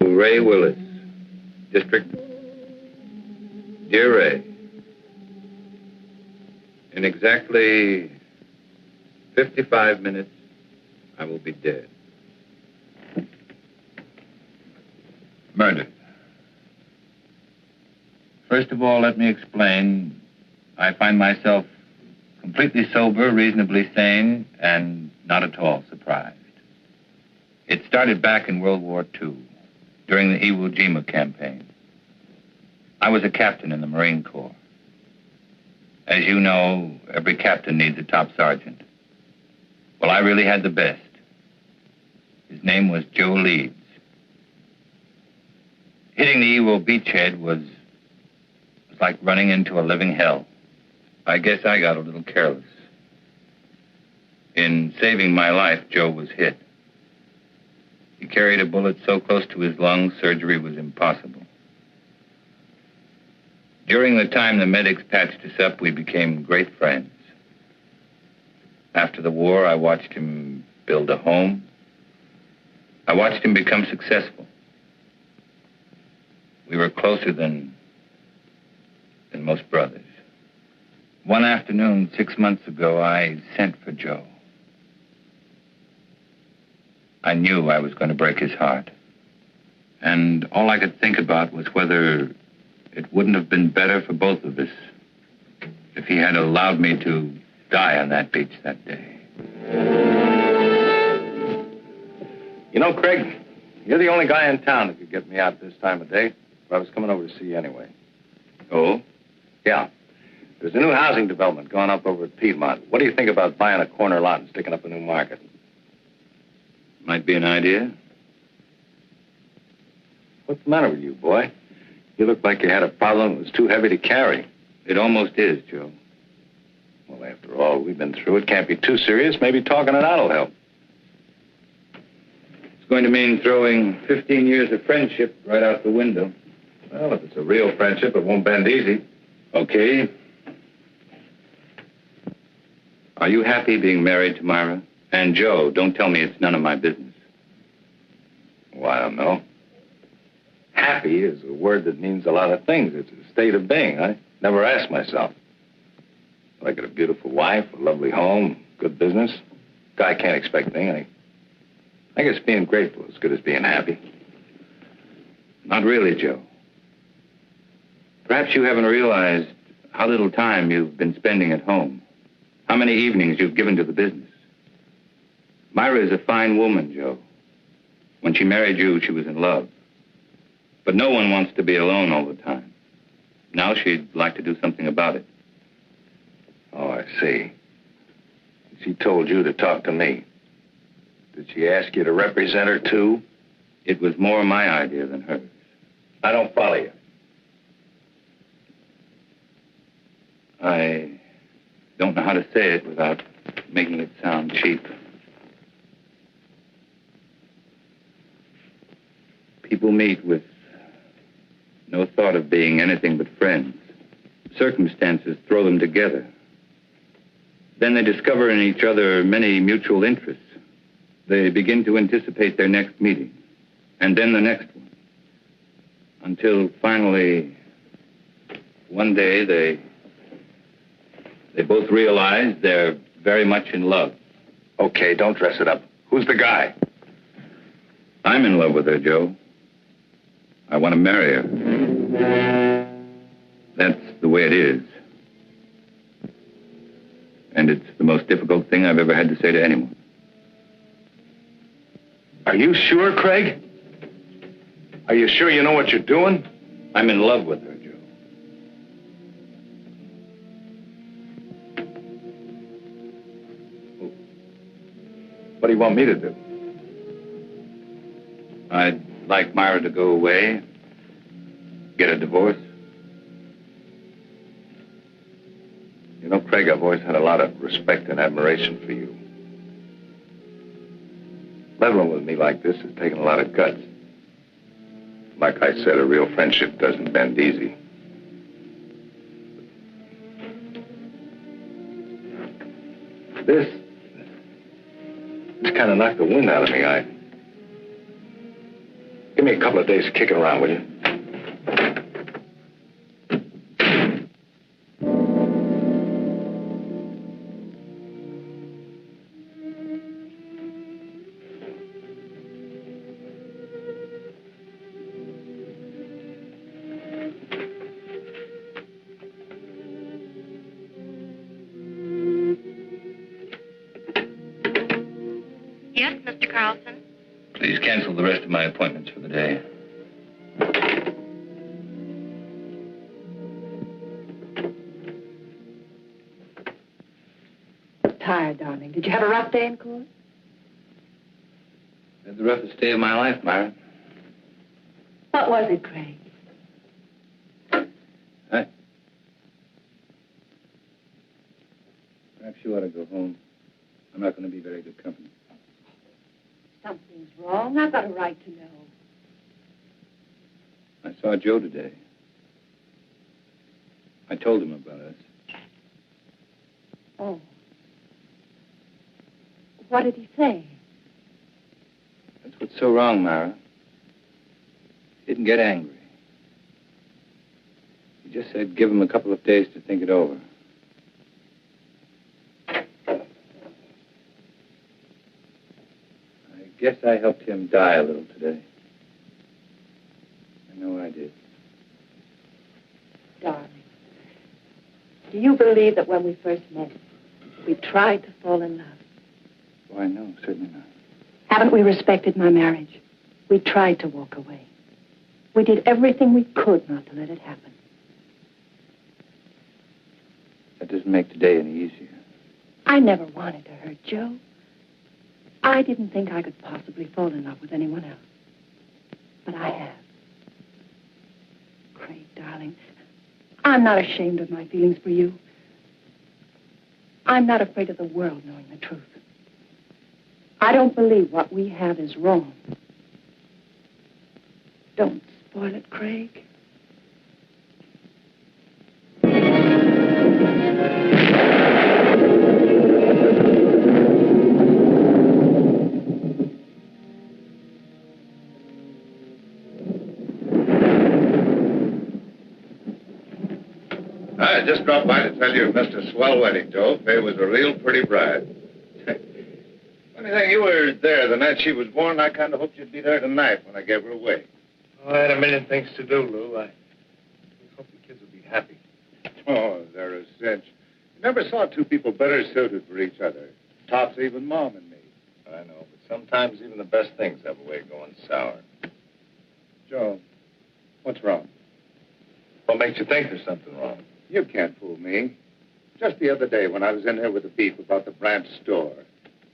Ray Willis, District. Dear Ray, in exactly 55 minutes, I will be dead. Murdered. First of all, let me explain. I find myself completely sober, reasonably sane, and not at all surprised. It started back in World War II, during the Iwo Jima campaign. I was a captain in the Marine Corps. As you know, every captain needs a top sergeant. Well, I really had the best. His name was Joe Leeds. Hitting the Iwo beachhead was like running into a living hell. I guess I got a little careless. In saving my life, Joe was hit. He carried a bullet so close to his lungs, surgery was impossible. During the time the medics patched us up, we became great friends. After the war, I watched him build a home. I watched him become successful. We were closer than most brothers. One afternoon, 6 months ago, I sent for Joe. I knew I was going to break his heart. And all I could think about was whether it wouldn't have been better for both of us if he had allowed me to die on that beach that day. You know, Craig, you're the only guy in town that could get me out this time of day. But I was coming over to see you anyway. Oh? Yeah. There's a new housing development going up over at Piedmont. What do you think about buying a corner lot and sticking up a new market? Might be an idea. What's the matter with you, boy? You look like you had a problem that was too heavy to carry. It almost is, Joe. Well, after all we've been through, it can't be too serious. Maybe talking it out will help. It's going to mean throwing 15 years of friendship right out the window. Well, if it's a real friendship, it won't bend easy. Okay. Are you happy being married to Myra? And Joe, don't tell me it's none of my business. Well, I don't know. Happy is a word that means a lot of things. It's a state of being. I never asked myself. I got a beautiful wife, a lovely home, good business. Guy can't expect anything. I guess being grateful is as good as being happy. Not really, Joe. Perhaps you haven't realized how little time you've been spending at home. How many evenings you've given to the business. Myra is a fine woman, Joe. When she married you, she was in love. But no one wants to be alone all the time. Now she'd like to do something about it. Oh, I see. She told you to talk to me. Did she ask you to represent her, too? It was more my idea than hers. I don't follow you. I don't know how to say it without making it sound cheap. People meet with no thought of being anything but friends. Circumstances throw them together. Then they discover in each other many mutual interests. They begin to anticipate their next meeting, and then the next one. Until finally, one day, they both realize they're very much in love. Okay, don't dress it up. Who's the guy? I'm in love with her, Joe. I want to marry her. That's the way it is. And it's the most difficult thing I've ever had to say to anyone. Are you sure, Craig? Are you sure you know what you're doing? I'm in love with her, Joe. What do you want me to do? I'd like Myra to go away, get a divorce. You know, Craig, I've always had a lot of respect and admiration for you. Leveling with me like this has taken a lot of guts. Like I said, a real friendship doesn't bend easy. This Just kind of knocked the wind out of me. Give me a couple of days to kick it around, will you? Yes, Mr. Carlson? Please cancel the rest of my appointments for the day. Tired, darling. Did you have a rough day in court? Had the roughest day of my life, Myra. What was it, Craig? Perhaps you ought to go home. I'm not going to be very good company. Something's wrong. I've got a right to know. I saw Joe today. I told him about us. Oh. What did he say? That's what's so wrong, Myra. He didn't get angry. He just said give him a couple of days to think it over. I guess I helped him die a little today. I know I did. Darling, do you believe that when we first met, we tried to fall in love? Why, no, certainly not. Haven't we respected my marriage? We tried to walk away. We did everything we could not to let it happen. That doesn't make today any easier. I never wanted to hurt Joe. I didn't think I could possibly fall in love with anyone else. But I have. Craig, darling, I'm not ashamed of my feelings for you. I'm not afraid of the world knowing the truth. I don't believe what we have is wrong. Don't spoil it, Craig. I just dropped by to tell you it missed a swell wedding, Joe. Faye was a real pretty bride. Funny thing, you were there the night she was born. I kind of hoped you'd be there tonight when I gave her away. Oh, I had a million things to do, Lou. I hope the kids will be happy. Oh, they're a cinch. You never saw two people better suited for each other. Tops even Mom and me. I know, but sometimes even the best things have a way of going sour. Joe, what's wrong? What makes you think there's something wrong? You can't fool me. Just the other day when I was in here with the beef about the branch store,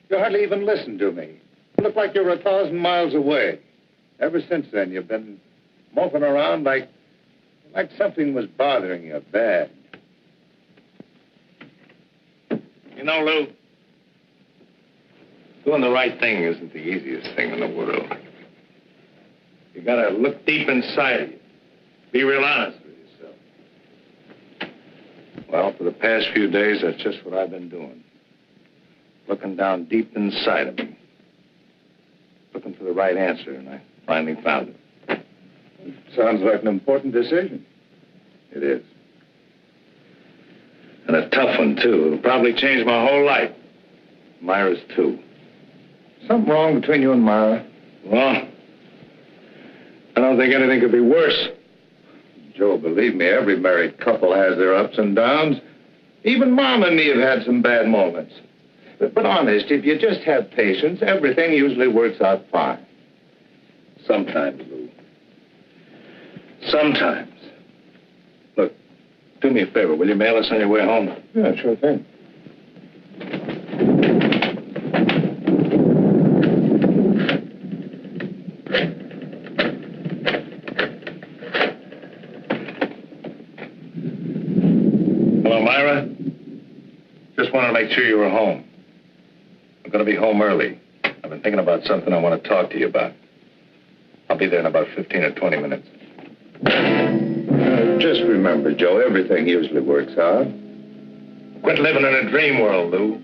you hardly even listened to me. You looked like you were 1,000 miles away. Ever since then, you've been moping around like something was bothering you bad. You know, Lou, doing the right thing isn't the easiest thing in the world. You gotta look deep inside of you. Be real honest with yourself. Well, for the past few days, that's just what I've been doing. Looking down deep inside of me. Looking for the right answer, and I finally found it. Sounds like an important decision. It is. And a tough one, too. It'll probably change my whole life. Myra's too. Something wrong between you and Myra? Well, I don't think anything could be worse. Joe, believe me, every married couple has their ups and downs. Even Mom and me have had some bad moments. But honest, if you just have patience, everything usually works out fine. Sometimes, Lou. Sometimes. Look, do me a favor. Will you mail us on your way home? Yeah, sure thing. Hello, Myra. Just wanted to make sure you were home. I'm going to be home early. I've been thinking about something I want to talk to you about. I'll be there in about 15 or 20 minutes. Just remember, Joe, everything usually works out. Quit living in a dream world, Lou.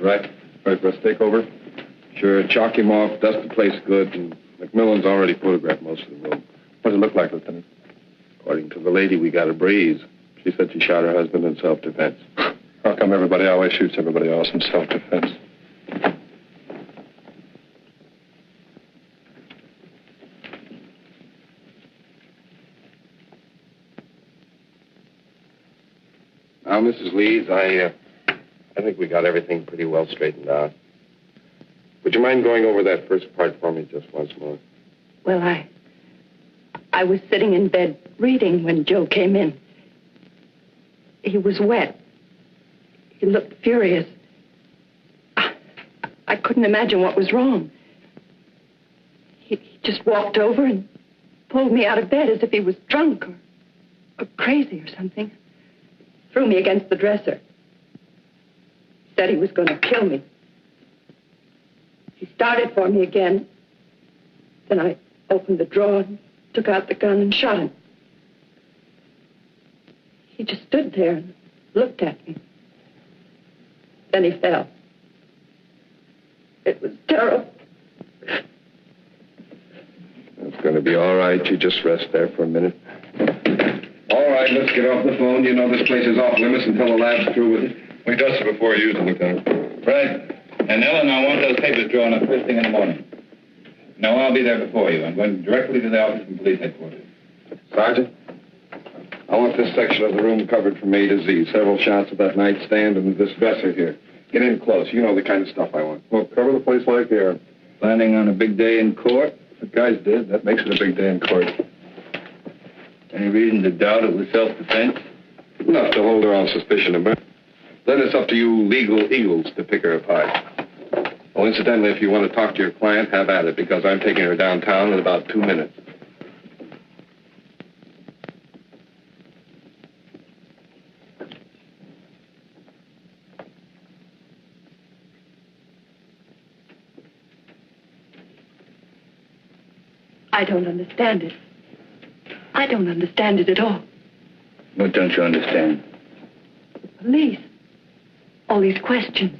right? Ready for us to take over? Sure, chalk him off, dust the place good, and McMillan's already photographed most of the room. What does it look like, Lieutenant? According to the lady, we got a breeze. She said she shot her husband in self-defense. How come everybody always shoots everybody else in self-defense? Now, Mrs. Leeds, I think we got everything pretty well straightened out. Would you mind going over that first part for me just once more? Well, I was sitting in bed reading when Joe came in. He was wet. He looked furious. I couldn't imagine what was wrong. He just walked over and pulled me out of bed as if he was drunk or crazy or something. Threw me against the dresser. Said he was going to kill me. He started for me again. Then I opened the drawer and took out the gun and shot him. He just stood there and looked at me. Then he fell. It was terrible. It's going to be all right. You just rest there for a minute. All right, let's get off the phone. You know this place is off limits until the lab's through with it. We dusted before you used it, Lieutenant. Right. And Ellen, I want those papers drawn up first thing in the morning. No, I'll be there before you. I'm going directly to the office from police headquarters. Sergeant, I want this section of the room covered from A to Z. Several shots of that nightstand and this dresser here. Get in close. You know the kind of stuff I want. Well, cover the place like air. Planning on a big day in court? The guys did. That makes it a big day in court. Any reason to doubt it was self-defense? Enough to hold her on suspicion of murder. Then it's up to you legal eagles to pick her apart. Oh, incidentally, if you want to talk to your client, have at it, because I'm taking her downtown in about 2 minutes. I don't understand it. I don't understand it at all. What don't you understand? The police. All these questions.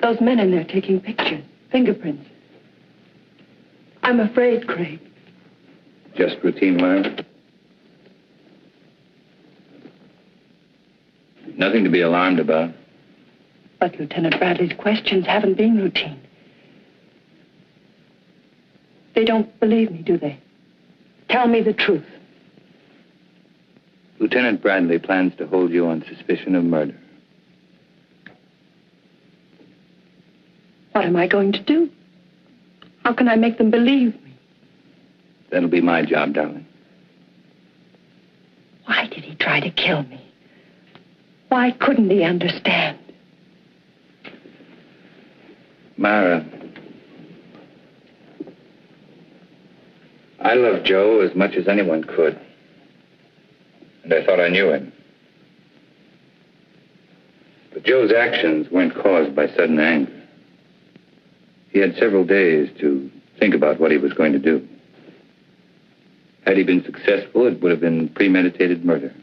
Those men in there taking pictures, fingerprints. I'm afraid, Craig. Just routine, Myra? Nothing to be alarmed about. But Lieutenant Bradley's questions haven't been routine. They don't believe me, do they? Tell me the truth. Lieutenant Bradley plans to hold you on suspicion of murder. What am I going to do? How can I make them believe me? That'll be my job, darling. Why did he try to kill me? Why couldn't he understand? Myra, I loved Joe as much as anyone could. And I thought I knew him. But Joe's actions weren't caused by sudden anger. He had several days to think about what he was going to do. Had he been successful, it would have been premeditated murder.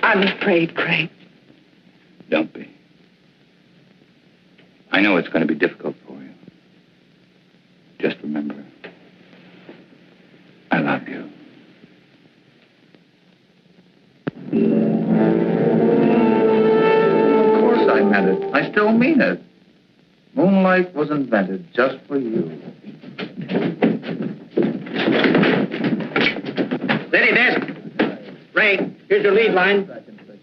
I'm afraid, Craig. Don't be. I know it's going to be difficult for you. Just remember, I love you. Of course I meant it. I still mean it. Moonlight was invented just for you. Steady, desk. Ray, here's your lead line.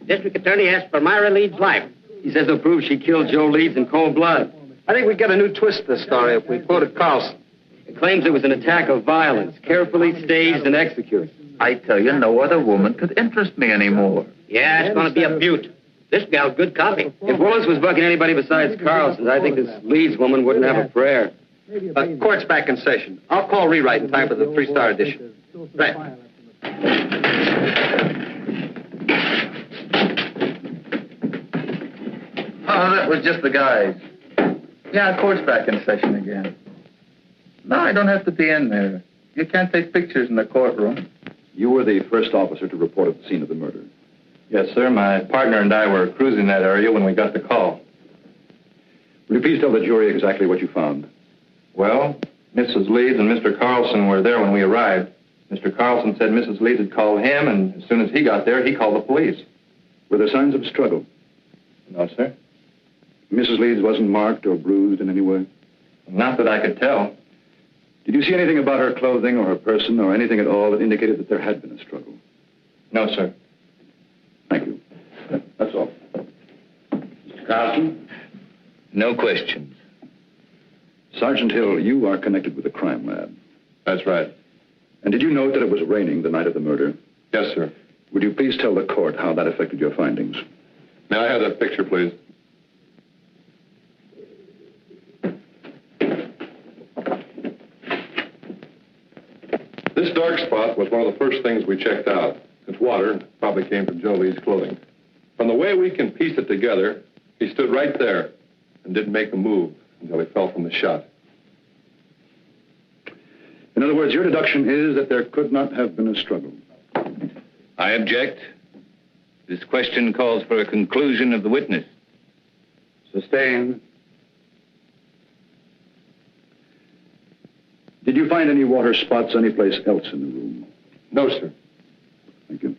District Attorney asks for Myra Leeds' life. He says he'll prove she killed Joe Leeds in cold blood. I think we get a new twist to the story if we quoted Carlson. He claims it was an attack of violence, carefully staged and executed. I tell you, no other woman could interest me anymore. Yeah, it's going to be a beaut. This gal's good copy. If Willis was bucking anybody besides Carlson, I think this Leeds woman wouldn't have a prayer. Court's back in session. I'll call rewrite in time for the 3-star edition. Right. Oh, that was just the guys. Yeah, court's back in session again. No, I don't have to be in there. You can't take pictures in the courtroom. You were the first officer to report at the scene of the murder. Yes, sir. My partner and I were cruising that area when we got the call. Will you please tell the jury exactly what you found? Well, Mrs. Leeds and Mr. Carlson were there when we arrived. Mr. Carlson said Mrs. Leeds had called him, and as soon as he got there, he called the police. Were there signs of struggle? No, sir. Mrs. Leeds wasn't marked or bruised in any way? Not that I could tell. Did you see anything about her clothing or her person or anything at all that indicated that there had been a struggle? No, sir. Thank you. That's all. Mr. Carlson? No questions. Sergeant Hill, you are connected with the crime lab. That's right. And did you note that it was raining the night of the murder? Yes, sir. Would you please tell the court how that affected your findings? May I have that picture, please? This dark spot was one of the first things we checked out. It's water, probably came from Joe Lee's clothing. From the way we can piece it together, he stood right there and didn't make a move until he fell from the shot. In other words, your deduction is that there could not have been a struggle. I object. This question calls for a conclusion of the witness. Sustained. Did you find any water spots anyplace else in the room? No, sir. Thank you.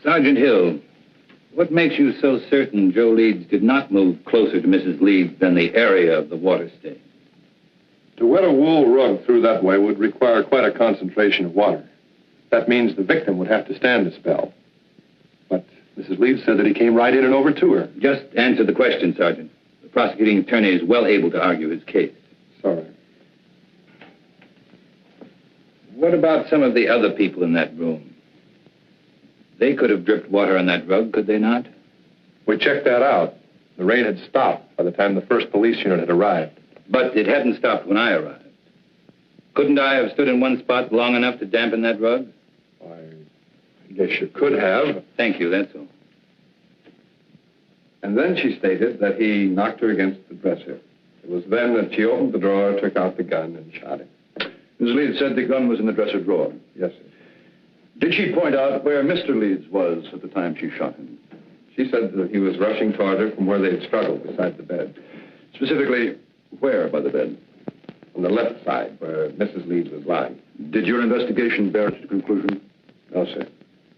Sergeant Hill, what makes you so certain Joe Leeds did not move closer to Mrs. Leeds than the area of the water stain? To wet a wool rug through that way would require quite a concentration of water. That means the victim would have to stand a spell. But Mrs. Leeds said that he came right in and over to her. Just answer the question, Sergeant. The prosecuting attorney is well able to argue his case. Sorry. What about some of the other people in that room? They could have dripped water on that rug, could they not? We checked that out. The rain had stopped by the time the first police unit had arrived. But it hadn't stopped when I arrived. Couldn't I have stood in one spot long enough to dampen that rug? I guess you could have. Thank you, that's all. And then she stated that he knocked her against the dresser. It was then that she opened the drawer, took out the gun, and shot him. Ms. Leeds said the gun was in the dresser drawer. Yes, sir. Did she point out where Mr. Leeds was at the time she shot him? She said that he was rushing toward her from where they had struggled beside the bed. Specifically, where by the bed? On the left side, where Mrs. Leeds was lying. Did your investigation bear its conclusion? No, sir.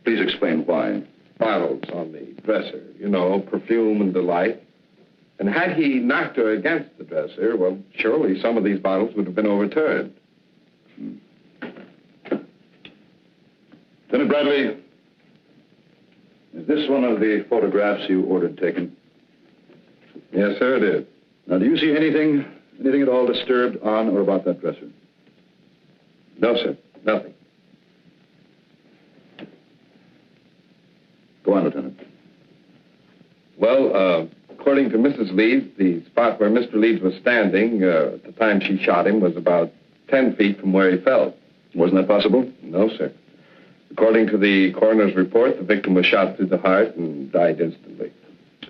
Please explain why. Bottles on the dresser, you know, perfume and delight. And had he knocked her against the dresser, well, surely some of these bottles would have been overturned. Lieutenant Bradley, is this one of the photographs you ordered taken? Yes, sir, it is. Now, do you see anything at all disturbed on or about that dresser? No, sir, nothing. Go on, Lieutenant. Well, according to Mrs. Leeds, the spot where Mr. Leeds was standing at the time she shot him was about 10 feet from where he fell. Wasn't that possible? No, sir. According to the coroner's report, the victim was shot through the heart and died instantly.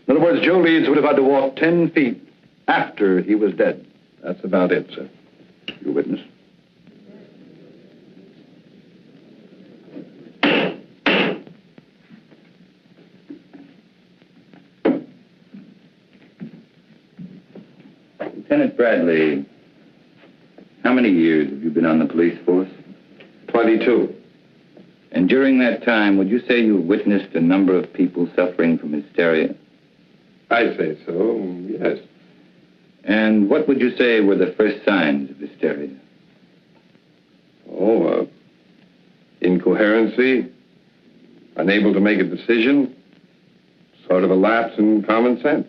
In other words, Joe Leeds would have had to walk 10 feet after he was dead. That's about it, sir. Your witness? Lieutenant Bradley, how many years have you been on the police force? 22. And during that time, would you say you witnessed a number of people suffering from hysteria? I'd say so, yes. And what would you say were the first signs of hysteria? Oh, incoherency, unable to make a decision, sort of a lapse in common sense.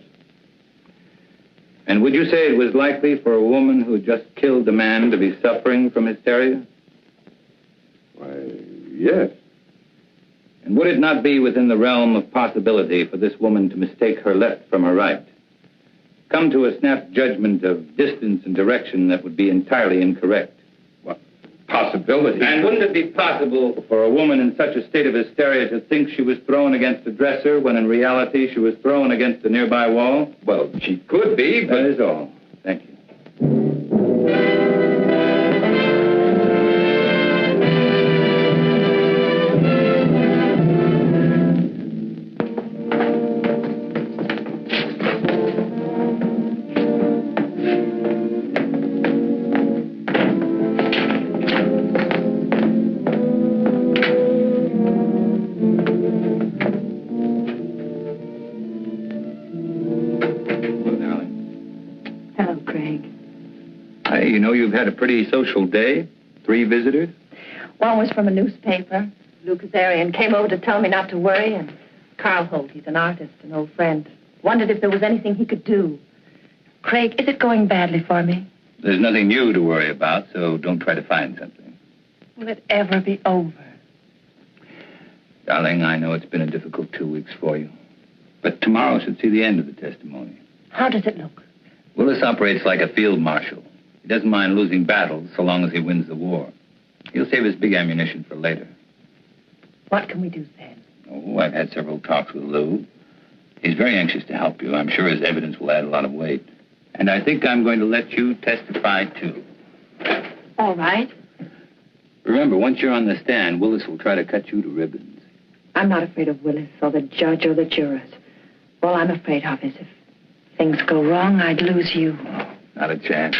And would you say it was likely for a woman who just killed a man to be suffering from hysteria? Why, yes. And would it not be within the realm of possibility for this woman to mistake her left from her right? Come to a snap judgment of distance and direction that would be entirely incorrect? What? Possibility. And wouldn't it be possible for a woman in such a state of hysteria to think she was thrown against a dresser when in reality she was thrown against a nearby wall? Well, she could be, but... That is all. Thank you. You know you've had a pretty social day. 3 visitors. One was from a newspaper. Lou Kazarian came over to tell me not to worry, and Carl Holt, he's an artist, an old friend, wondered if there was anything he could do. Craig, is it going badly for me? There's nothing new to worry about, so don't try to find something. Will it ever be over? Darling, I know it's been a difficult 2 weeks for you, but tomorrow should see the end of the testimony. How does it look? Willis operates like a field marshal. He doesn't mind losing battles so long as he wins the war. He'll save his big ammunition for later. What can we do then? Oh, I've had several talks with Lou. He's very anxious to help you. I'm sure his evidence will add a lot of weight. And I think I'm going to let you testify, too. All right. Remember, once you're on the stand, Willis will try to cut you to ribbons. I'm not afraid of Willis or the judge or the jurors. All I'm afraid of is if things go wrong, I'd lose you. Not a chance.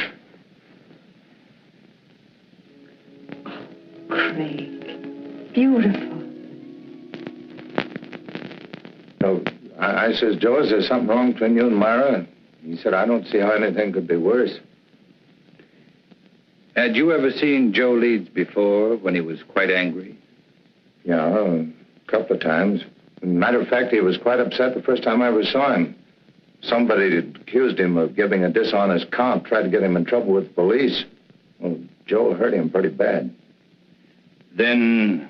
Craig. Beautiful. So I says, Joe, is there something wrong between you and Myra? He said, I don't see how anything could be worse. Had you ever seen Joe Leeds before when he was quite angry? Yeah, a couple of times. Matter of fact, he was quite upset the first time I ever saw him. Somebody had accused him of giving a dishonest count, tried to get him in trouble with the police. Well, Joe hurt him pretty bad. Then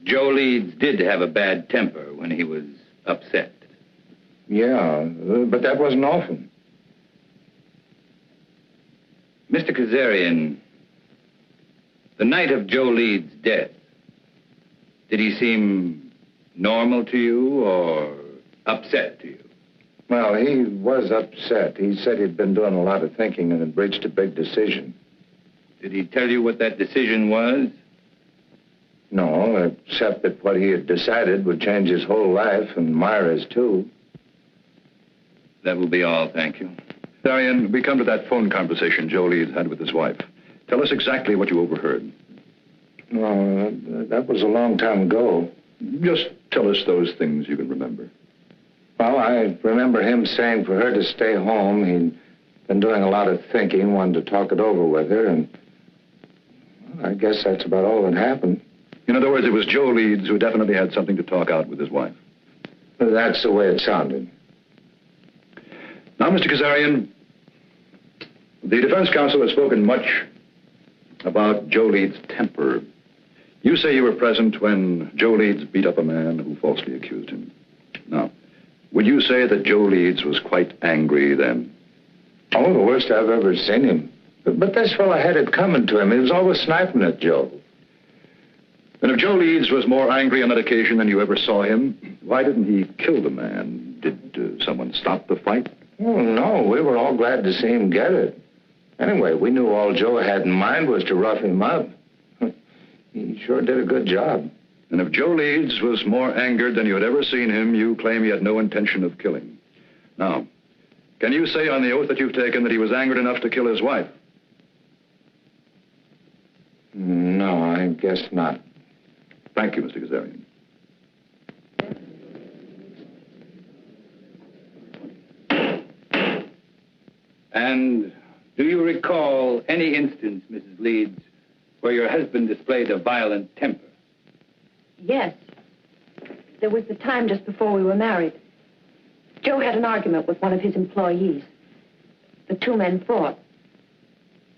Joe Leeds did have a bad temper when he was upset. Yeah, but that wasn't often. Mr. Kazarian, the night of Joe Leeds' death, did he seem normal to you or upset to you? Well, he was upset. He said he'd been doing a lot of thinking and had reached a big decision. Did he tell you what that decision was? No, except that what he had decided would change his whole life and Myra's, too. That will be all, thank you. Darian, we come to that phone conversation Joe Leeds had with his wife. Tell us exactly what you overheard. No, that was a long time ago. Just tell us those things you can remember. Well, I remember him saying for her to stay home. He'd been doing a lot of thinking, wanted to talk it over with her, and well, I guess that's about all that happened. In other words, it was Joe Leeds who definitely had something to talk out with his wife. That's the way it sounded. Now, Mr. Kazarian, the defense counsel has spoken much about Joe Leeds' temper. You say you were present when Joe Leeds beat up a man who falsely accused him. Now, would you say that Joe Leeds was quite angry then? Oh, the worst I've ever seen him. But this fellow had it coming to him. He was always sniping at Joe. And if Joe Leeds was more angry on that occasion than you ever saw him, why didn't he kill the man? Did someone stop the fight? Oh, no. We were all glad to see him get it. Anyway, we knew all Joe had in mind was to rough him up. He sure did a good job. And if Joe Leeds was more angered than you had ever seen him, you claim he had no intention of killing. Now, can you say on the oath that you've taken that he was angered enough to kill his wife? No, I guess not. Thank you, Mr. Kazarian. And do you recall any instance, Mrs. Leeds, where your husband displayed a violent temper? Yes. There was the time just before we were married. Joe had an argument with one of his employees. The 2 men fought.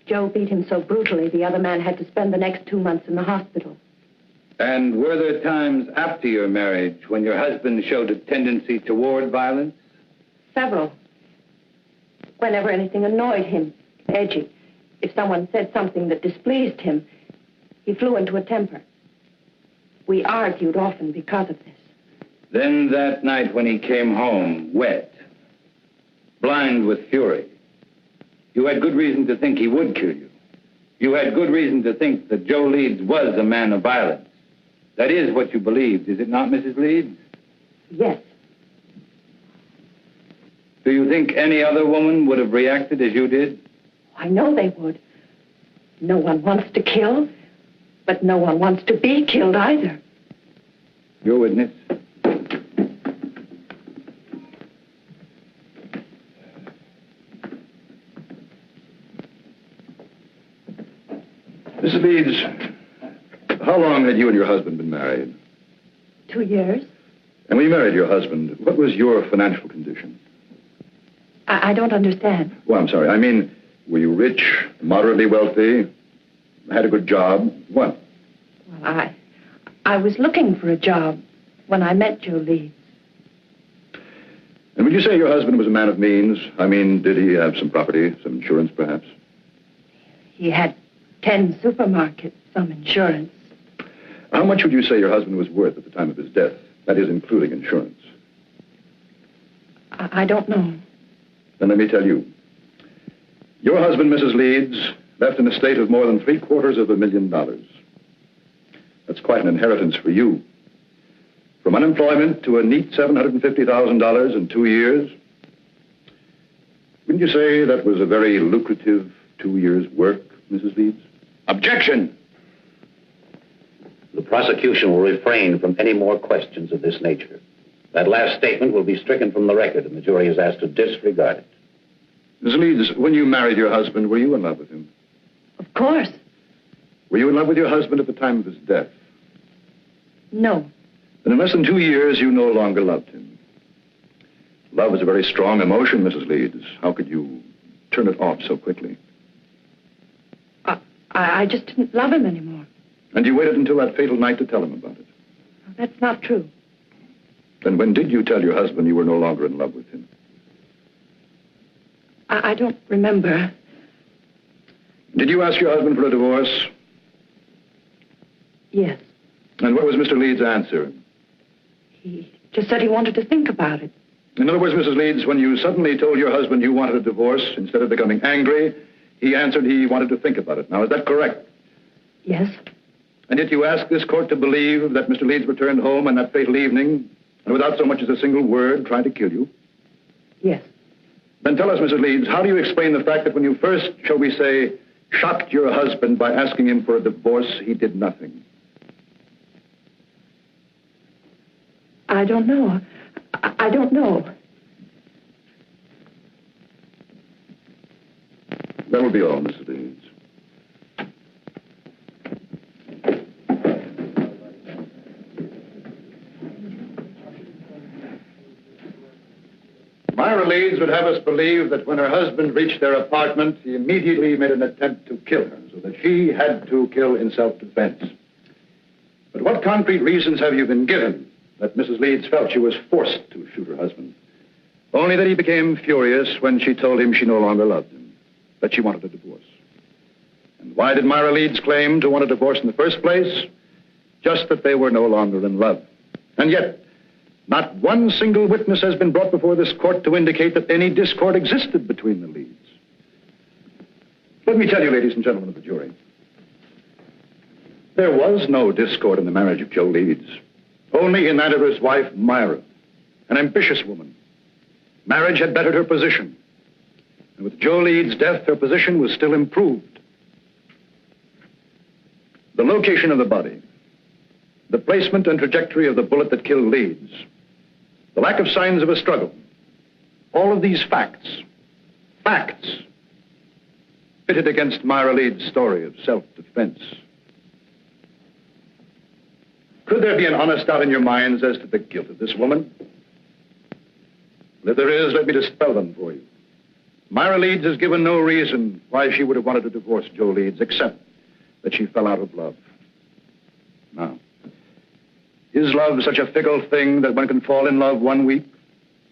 Joe beat him so brutally, the other man had to spend the next 2 months in the hospital. And were there times after your marriage when your husband showed a tendency toward violence? Several. Whenever anything annoyed him, edgy. If someone said something that displeased him, He flew into a temper. We argued often because of this. Then that night when he came home, wet, blind with fury, you had good reason to think he would kill you. You had good reason to think that Joe Leeds was a man of violence. That is what you believed, is it not, Mrs. Leeds? Yes. Do you think any other woman would have reacted as you did? I know they would. No one wants to kill, but no one wants to be killed either. Your witness. Mrs. Leeds, how long had you and your husband been married? 2 years. And when you married your husband, what was your financial condition? I don't understand. Well, I'm sorry. I mean, were you rich, moderately wealthy, had a good job? What? Well, I was looking for a job when I met Joe Leeds. And would you say your husband was a man of means? I mean, did he have some property, some insurance, perhaps? He had 10 supermarkets, some insurance. How much would you say your husband was worth at the time of his death? That is, including insurance. I don't know. Then let me tell you. Your husband, Mrs. Leeds, left an estate of more than $750,000. That's quite an inheritance for you. From unemployment to a neat $750,000 in 2 years. Wouldn't you say that was a very lucrative 2 years' work, Mrs. Leeds? Objection! The prosecution will refrain from any more questions of this nature. That last statement will be stricken from the record, and the jury is asked to disregard it. Mrs. Leeds, when you married your husband, were you in love with him? Of course. Were you in love with your husband at the time of his death? No. Then in less than 2 years, you no longer loved him. Love is a very strong emotion, Mrs. Leeds. How could you turn it off so quickly? I just didn't love him anymore. And you waited until that fatal night to tell him about it? That's not true. Then when did you tell your husband you were no longer in love with him? I don't remember. Did you ask your husband for a divorce? Yes. And what was Mr. Leeds' answer? He just said he wanted to think about it. In other words, Mrs. Leeds, when you suddenly told your husband you wanted a divorce, instead of becoming angry, he answered he wanted to think about it. Now, is that correct? Yes. And yet you asked this court to believe that Mr. Leeds returned home on that fatal evening, and without so much as a single word, tried to kill you? Yes. Then tell us, Mrs. Leeds, how do you explain the fact that when you first, shall we say, shocked your husband by asking him for a divorce, he did nothing? I don't know. I don't know. That will be all, Mrs. Leeds. Myra Leeds would have us believe that when her husband reached their apartment, he immediately made an attempt to kill her, so that she had to kill in self-defense. But what concrete reasons have you been given that Mrs. Leeds felt she was forced to shoot her husband? Only that he became furious when she told him she no longer loved him, that she wanted a divorce. And why did Myra Leeds claim to want a divorce in the first place? Just that they were no longer in love. And yet, not one single witness has been brought before this court to indicate that any discord existed between the Leeds. Let me tell you, ladies and gentlemen of the jury, there was no discord in the marriage of Joe Leeds, only in that of his wife, Myra, an ambitious woman. Marriage had bettered her position. And with Joe Leeds' death, her position was still improved. The location of the body, the placement and trajectory of the bullet that killed Leeds, the lack of signs of a struggle, all of these facts, pitted against Myra Leeds' story of self-defense. Could there be an honest doubt in your minds as to the guilt of this woman? Well, if there is, let me dispel them for you. Myra Leeds has given no reason why she would have wanted to divorce Joe Leeds, except that she fell out of love. Now, is love such a fickle thing that one can fall in love one week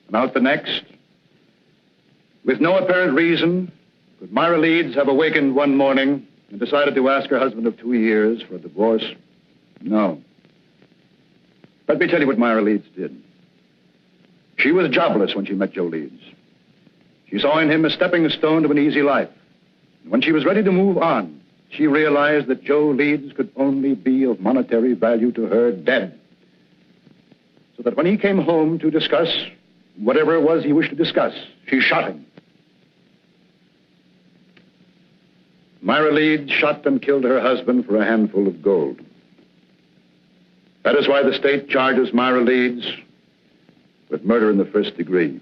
and out the next? With no apparent reason, could Myra Leeds have awakened one morning and decided to ask her husband of 2 years for a divorce? No. Let me tell you what Myra Leeds did. She was jobless when she met Joe Leeds. She saw in him a stepping stone to an easy life. And when she was ready to move on, she realized that Joe Leeds could only be of monetary value to her dead. So that when he came home to discuss whatever it was he wished to discuss, she shot him. Myra Leeds shot and killed her husband for a handful of gold. That is why the state charges Myra Leeds with murder in the first degree.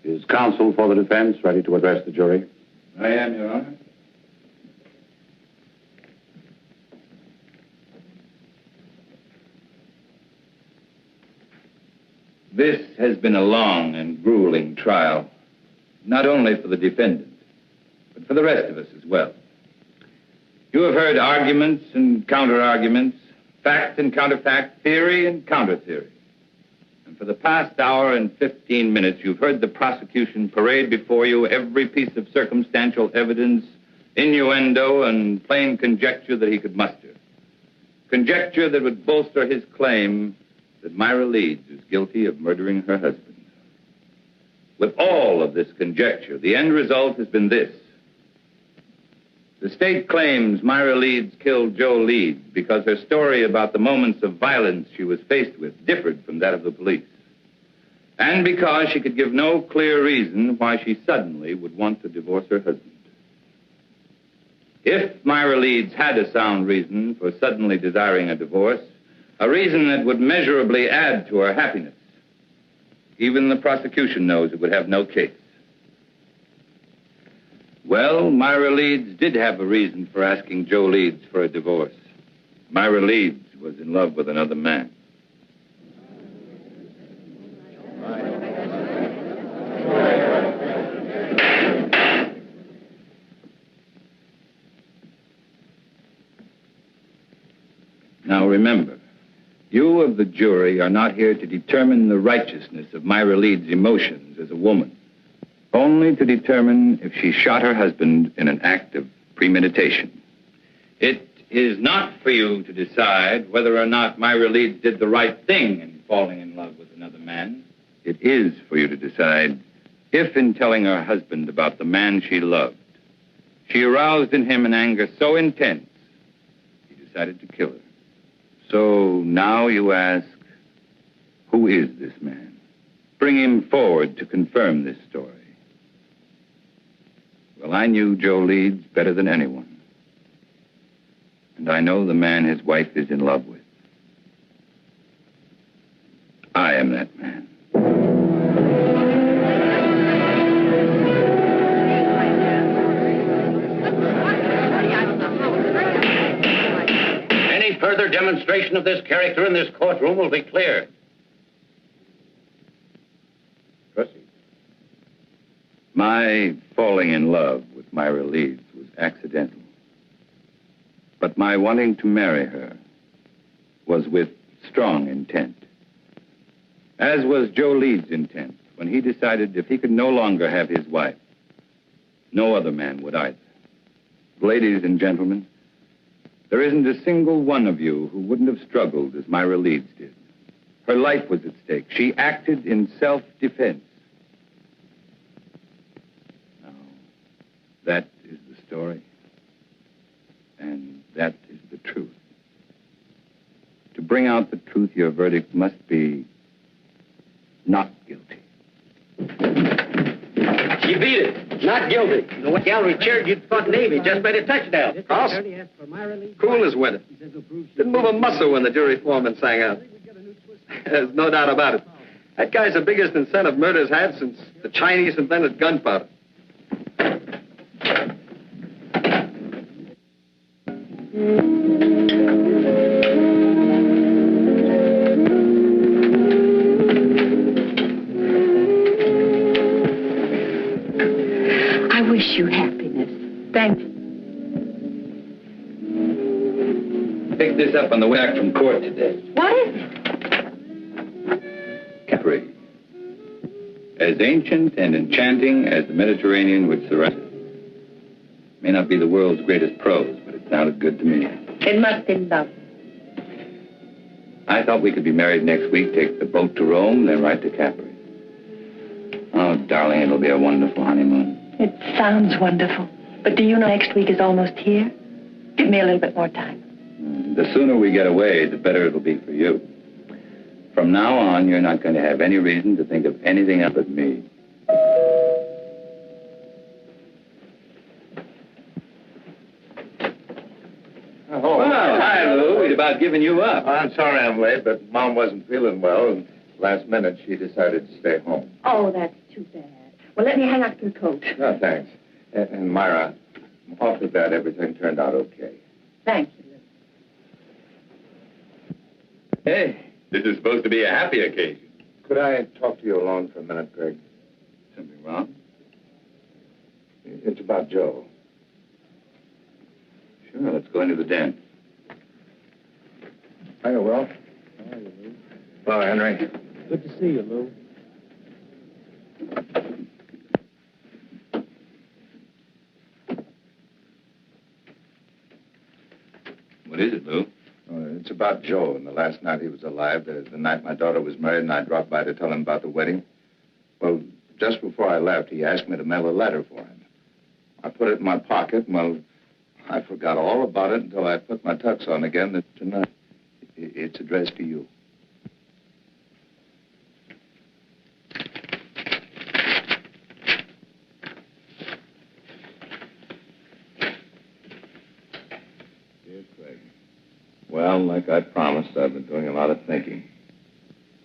Is counsel for the defense ready to address the jury? I am, Your Honor. This has been a long and grueling trial, not only for the defendant, but for the rest of us as well. You have heard arguments and counter-arguments, fact and counterfact, theory and counter-theory. And for the past hour and 15 minutes, you've heard the prosecution parade before you every piece of circumstantial evidence, innuendo, and plain conjecture that he could muster. Conjecture that would bolster his claim that Myra Leeds is guilty of murdering her husband. With all of this conjecture, the end result has been this. The state claims Myra Leeds killed Joe Leeds because her story about the moments of violence she was faced with differed from that of the police. And because she could give no clear reason why she suddenly would want to divorce her husband. If Myra Leeds had a sound reason for suddenly desiring a divorce, a reason that would measurably add to her happiness, even the prosecution knows it would have no case. Well, Myra Leeds did have a reason for asking Joe Leeds for a divorce. Myra Leeds was in love with another man. Now remember, you of the jury are not here to determine the righteousness of Myra Leeds' emotions as a woman. Only to determine if she shot her husband in an act of premeditation. It is not for you to decide whether or not Myra Leeds did the right thing in falling in love with another man. It is for you to decide if, in telling her husband about the man she loved, she aroused in him an anger so intense, he decided to kill her. So now you ask, who is this man? Bring him forward to confirm this story. Well, I knew Joe Leeds better than anyone. And I know the man his wife is in love with. I am that man. Any further demonstration of this character in this courtroom will be clear. Proceed. My falling in love with Myra Leeds was accidental. But my wanting to marry her was with strong intent. As was Joe Leeds' intent when he decided if he could no longer have his wife, no other man would either. Ladies and gentlemen, there isn't a single one of you who wouldn't have struggled as Myra Leeds did. Her life was at stake. She acted in self-defense. That is the story, and that is the truth. To bring out the truth, your verdict must be not guilty. You beat it. Not guilty. The gallery cheered you thought Navy just made a touchdown. Cross? Cool as winter. Didn't move a muscle when the jury foreman sang out. There's no doubt about it. That guy's the biggest incentive murder's had since the Chinese invented gunpowder. I wish you happiness. Thank you. Picked this up on the way back from court today. What is it? Capri. As ancient and enchanting as the Mediterranean would surround it. May not be the world's greatest prose, but it sounded good to me. It must be love. I thought we could be married next week, take the boat to Rome, then right to Capri. Oh, darling, it'll be a wonderful honeymoon. It sounds wonderful. But do you know next week is almost here? Give me a little bit more time. The sooner we get away, the better it'll be for you. From now on, you're not going to have any reason to think of anything else but me. Oh, Well, hi, Lou. We'd about given you up. I'm sorry I'm late, but Mom wasn't feeling well, and last minute she decided to stay home. Oh, that's too bad. Well, let me hang up your coat. No, thanks. And Myra, off the bat, everything turned out okay. Thank you. Hey, this is supposed to be a happy occasion. Could I talk to you alone for a minute, Greg? Something wrong? It's about Joe. Sure, let's go into the den. Hiya, Will. How are you, Lou? Hello, Henry. Good to see you, Lou. What is it, Lou? It's about Joe and the last night he was alive, the night my daughter was married, and I dropped by to tell him about the wedding. Well, just before I left, he asked me to mail a letter for him. I put it in my pocket, and, well, I forgot all about it until I put my tux on again tonight. It's addressed to you. Dear Craig, well, like I promised, I've been doing a lot of thinking.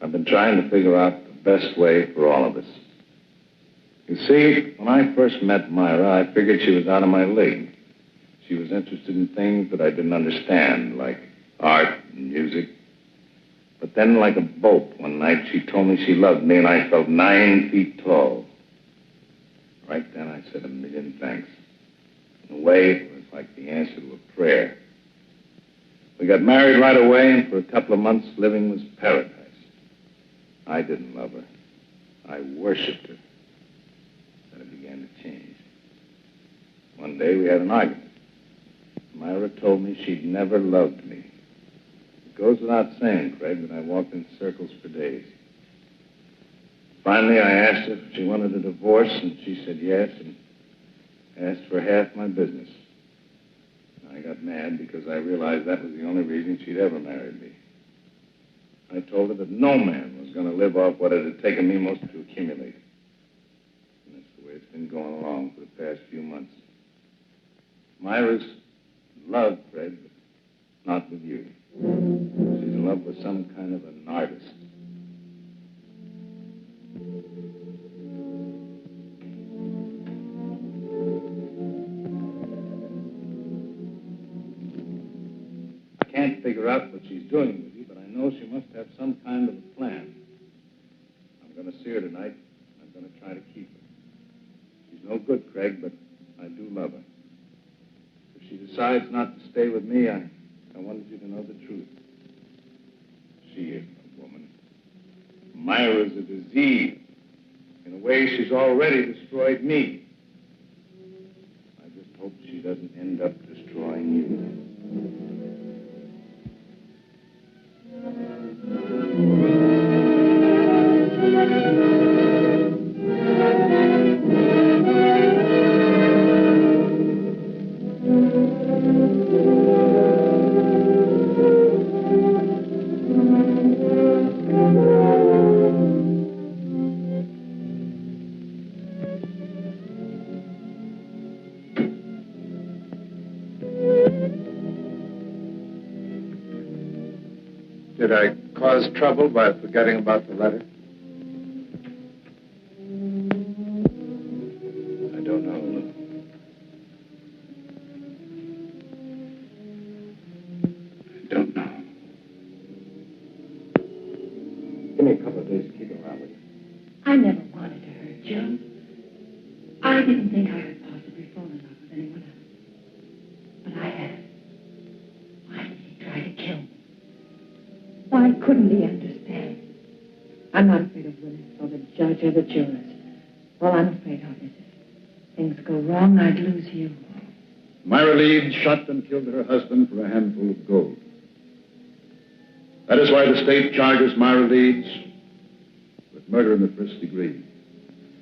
I've been trying to figure out the best way for all of us. You see, when I first met Myra, I figured she was out of my league. She was interested in things that I didn't understand, like art and music. But then, like a bolt, one night she told me she loved me, and I felt 9 feet tall. Right then, I said a million thanks. In a way, it was like the answer to a prayer. We got married right away, and for a couple of months, living was paradise. I didn't love her. I worshipped her. Then it began to change. One day, we had an argument. Myra told me she'd never loved me. It goes without saying, Craig, that I walked in circles for days. Finally, I asked her if she wanted a divorce, and she said yes, and asked for half my business. I got mad because I realized that was the only reason she'd ever married me. I told her that no man was going to live off what it had taken me most to accumulate. And that's the way it's been going along for the past few months. Myra's in love, Fred, but not with you. She's in love with some kind of an artist. I can't figure out what she's doing with you, but I know she must have some kind of a plan. I'm going to see her tonight. I'm going to try to keep her. She's no good, Craig, but I do love her. If she decides not to stay with me, I wanted you to know the truth. She isn't a woman. Myra's a disease. In a way, she's already destroyed me. I just hope she doesn't end up destroying you. Did I cause trouble by forgetting about the letter? I don't know, Lou. I don't know. Give me a couple of days to keep it around with you. I never wanted to hurt Joe. I didn't think I could possibly fall in love with anyone else. But I have. Why did he try to kill me? Why couldn't he understand? I'm not afraid of witness or the judge or the jurors. All I'm afraid of is if things go wrong, I'd lose you. Myra Leeds shot and killed her husband for a handful of gold. That is why the state charges Myra Leeds with murder in the first degree.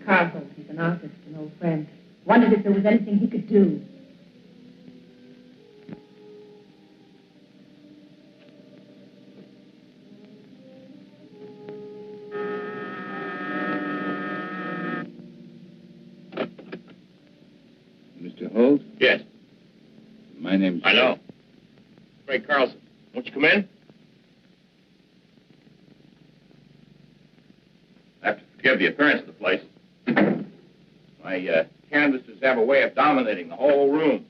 Carl, he's an artist, an old friend. Wondered if there was anything he could do. Mr. Holt? Yes. My name's... I know. Ray Carlson. Won't you come in? I have to forgive the appearance of the place. My canvases have a way of dominating the whole room.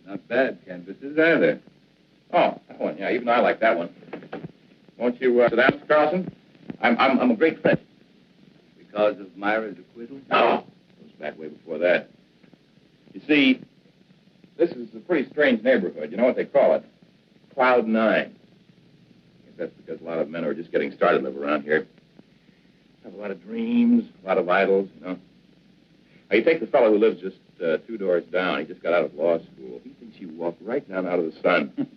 Not bad canvases, are there? Oh, that one. Yeah, even I like that one. Won't you sit down, Mr. Carlson? I'm a great friend. Because of Myra's acquittal? No. It goes back way before that. You see, this is a pretty strange neighborhood. You know what they call it? Cloud 9. I guess that's because a lot of men who are just getting started live around here. Have a lot of dreams, a lot of idols, you know. Now, you take the fellow who lives just 2 doors down. He just got out of law school. He thinks you walk right down out of the sun.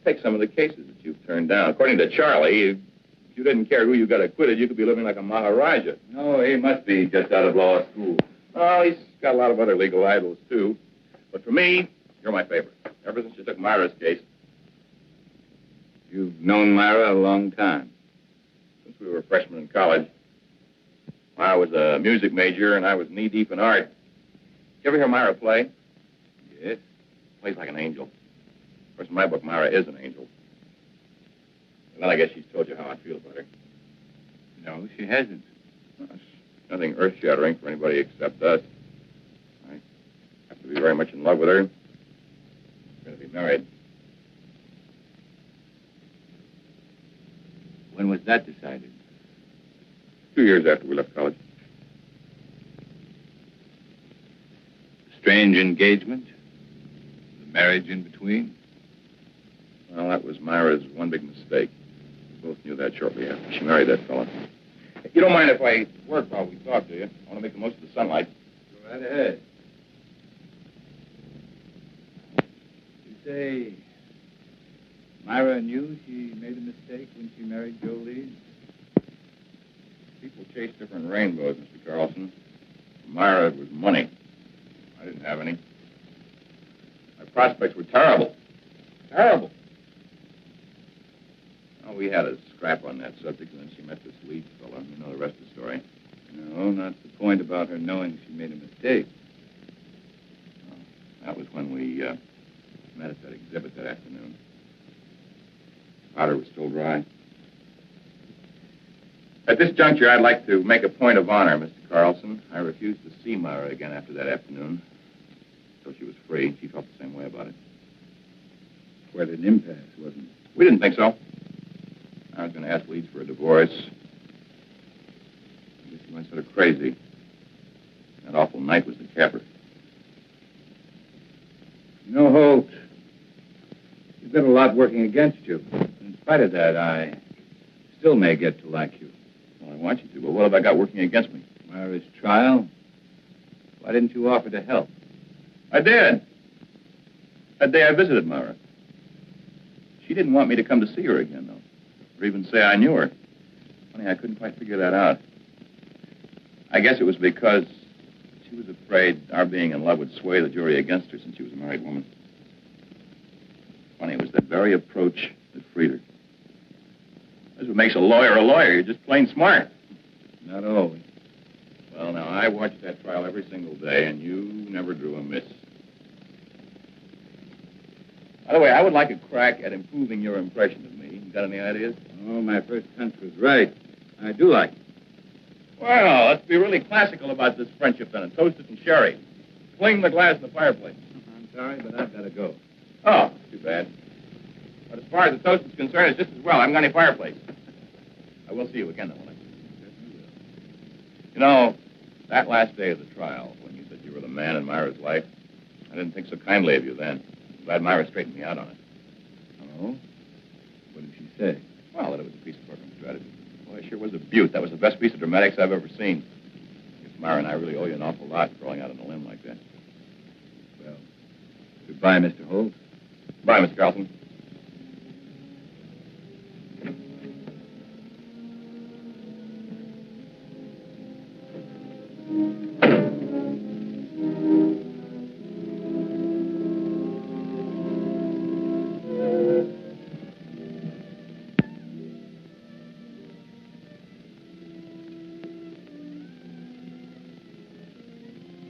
Take some of the cases that you've turned down. According to Charlie, if you didn't care who you got acquitted, you could be living like a Maharaja. No, he must be just out of law school. Oh, he's got a lot of other legal idols, too. But for me, you're my favorite. Ever since you took Myra's case. You've known Myra a long time. Since we were freshmen in college. I was a music major, and I was knee-deep in art. You ever hear Myra play? Yes. Plays like an angel. Of course, in my book, Myra is an angel. And then I guess she's told you how I feel about her. No, she hasn't. Well, it's nothing earth-shattering for anybody except us. I have to be very much in love with her. We're going to be married. When was that decided? 2 years after we left college. Strange engagement? The marriage in between? Well, that was Myra's one big mistake. We both knew that shortly after she married that fellow. You don't mind if I work while we talk, do you? I want to make the most of the sunlight. Go right ahead. You say Myra knew she made a mistake when she married Joe Leeds? People chase different rainbows, Mr. Carlson. For Myra, it was money. I didn't have any. My prospects were terrible. Terrible. Oh, we had a scrap on that subject, and then she met this Leeds fellow. You know the rest of the story. No, not the point about her knowing she made a mistake. Oh, that was when we met at that exhibit that afternoon. Powder was still dry. At this juncture, I'd like to make a point of honor, Mr. Carlson. I refused to see Myra again after that afternoon. Until she was free. She felt the same way about it. Quite an impasse, wasn't it? We didn't think so. I was going to ask Leeds for a divorce. I guess he went sort of crazy. That awful night was the capper. You know, Holt, you've got a lot working against you. In spite of that, I still may get to like you. Well, I want you to, but what have I got working against me? Myra's trial. Why didn't you offer to help? I did. That day I visited Myra. She didn't want me to come to see her again, though, or even say I knew her. Funny, I couldn't quite figure that out. I guess it was because she was afraid our being in love would sway the jury against her since she was a married woman. Funny, it was that very approach that freed her. That's what makes a lawyer a lawyer. You're just plain smart. Not always. Well, now, I watched that trial every single day, and you never drew a miss. By the way, I would like a crack at improving your impression of me. Got any ideas? Oh, my first hunch was right. I do like it. Well, let's be really classical about this friendship, then, and toast it in sherry. Fling the glass in the fireplace. I'm sorry, but I've got to go. Oh, too bad. But as far as the toast is concerned, it's just as well. I haven't got any fireplace. I will see you again, though, won't I? You know, that last day of the trial, when you said you were the man in Myra's life, I didn't think so kindly of you then. I'm glad Myra straightened me out on it. Oh? What did she say? Well, that it was a piece of courtroom strategy. Well, it sure was a beaut. That was the best piece of dramatics I've ever seen. I guess Myra and I really owe you an awful lot for going out on a limb like that. Well, Goodbye, Mr. Holt. Bye, Mr. Carlson.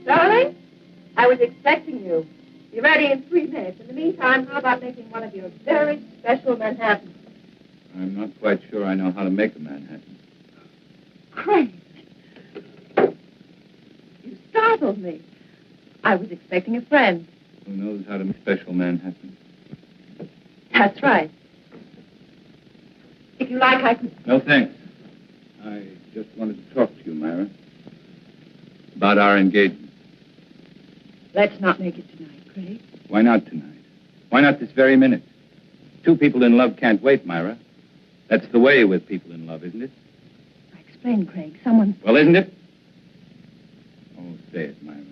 Darling, I was expecting you. Be ready in 3 minutes. In the meantime, how about making one of your very special Manhattans? I'm not quite sure I know how to make a Manhattan. Craig, you startled me. I was expecting a friend. Who knows how to make special Manhattan? That's right. If you like, I could... No, thanks. I just wanted to talk to you, Myra, about our engagement. Let's not make it tonight, Craig. Why not tonight? Why not this very minute? Two people in love can't wait, Myra. That's the way with people in love, isn't it? Explain, Craig. Someone... Well, isn't it? Oh, say it, Myra.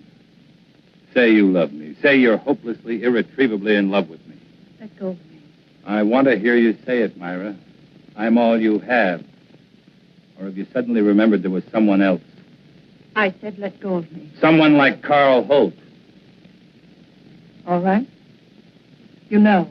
Say you love me. Say you're hopelessly, irretrievably in love with me. Let go of me. I want to hear you say it, Myra. I'm all you have. Or have you suddenly remembered there was someone else? I said let go of me. Someone like Carl Holt. All right. You know.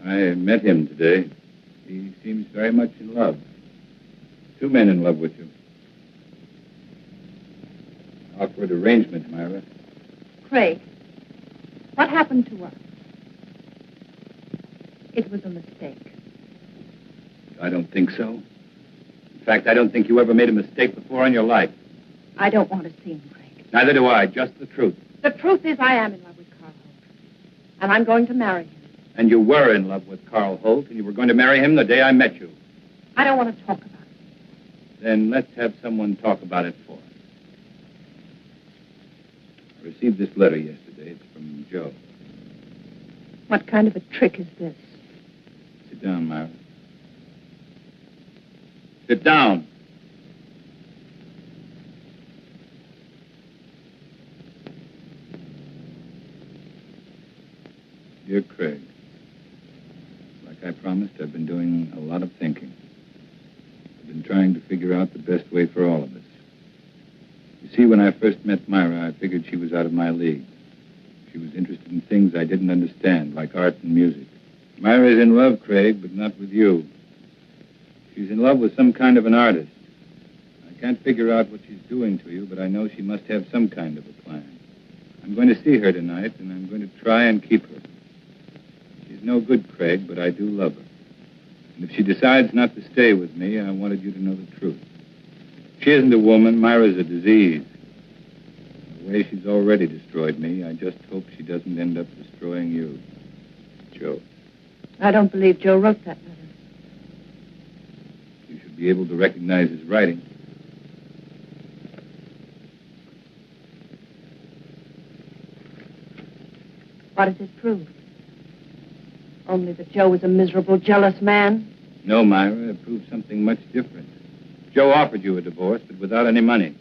I met him today. He seems very much in love. Two men in love with you. Awkward arrangement, Myra. Craig, what happened to us? It was a mistake. I don't think so. In fact, I don't think you ever made a mistake before in your life. I don't want to see him, Craig. Neither do I. Just the truth. The truth is I am in love with Carl Holt. And I'm going to marry him. And you were in love with Carl Holt, and you were going to marry him the day I met you. I don't want to talk about it. Then let's have someone talk about it for us. I received this letter yesterday. It's from Joe. What kind of a trick is this? Sit down, Myra. Sit down. Dear Craig, like I promised, I've been doing a lot of thinking. I've been trying to figure out the best way for all of us. You see, when I first met Myra, I figured she was out of my league. She was interested in things I didn't understand, like art and music. Myra's in love, Craig, but not with you. She's in love with some kind of an artist. I can't figure out what she's doing to you, but I know she must have some kind of a plan. I'm going to see her tonight, and I'm going to try and keep her. She's no good, Craig, but I do love her. And if she decides not to stay with me, I wanted you to know the truth. She isn't a woman. Myra's a disease. The way she's already destroyed me, I just hope she doesn't end up destroying you. Joe. I don't believe Joe wrote that letter. You should be able to recognize his writing. What does it prove? Only that Joe was a miserable, jealous man? No, Myra, it proves something much different. Joe offered you a divorce, but without any money.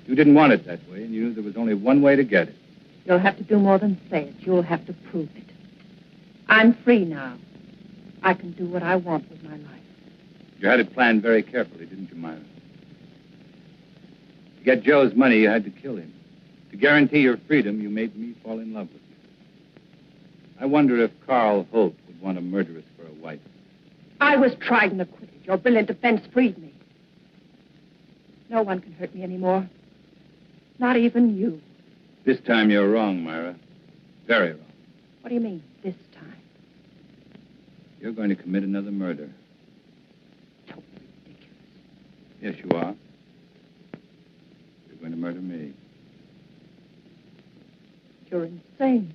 You didn't want it that way, and you knew there was only one way to get it. You'll have to do more than say it. You'll have to prove it. I'm free now. I can do what I want with my life. You had it planned very carefully, didn't you, Myra? To get Joe's money, you had to kill him. To guarantee your freedom, you made me fall in love with you. I wonder if Carl Holt would want a murderess for a wife. I was tried and acquitted. Your brilliant defense freed me. No one can hurt me anymore. Not even you. This time you're wrong, Myra. Very wrong. What do you mean, this time? You're going to commit another murder. Don't be ridiculous. Yes, you are. You're going to murder me. You're insane.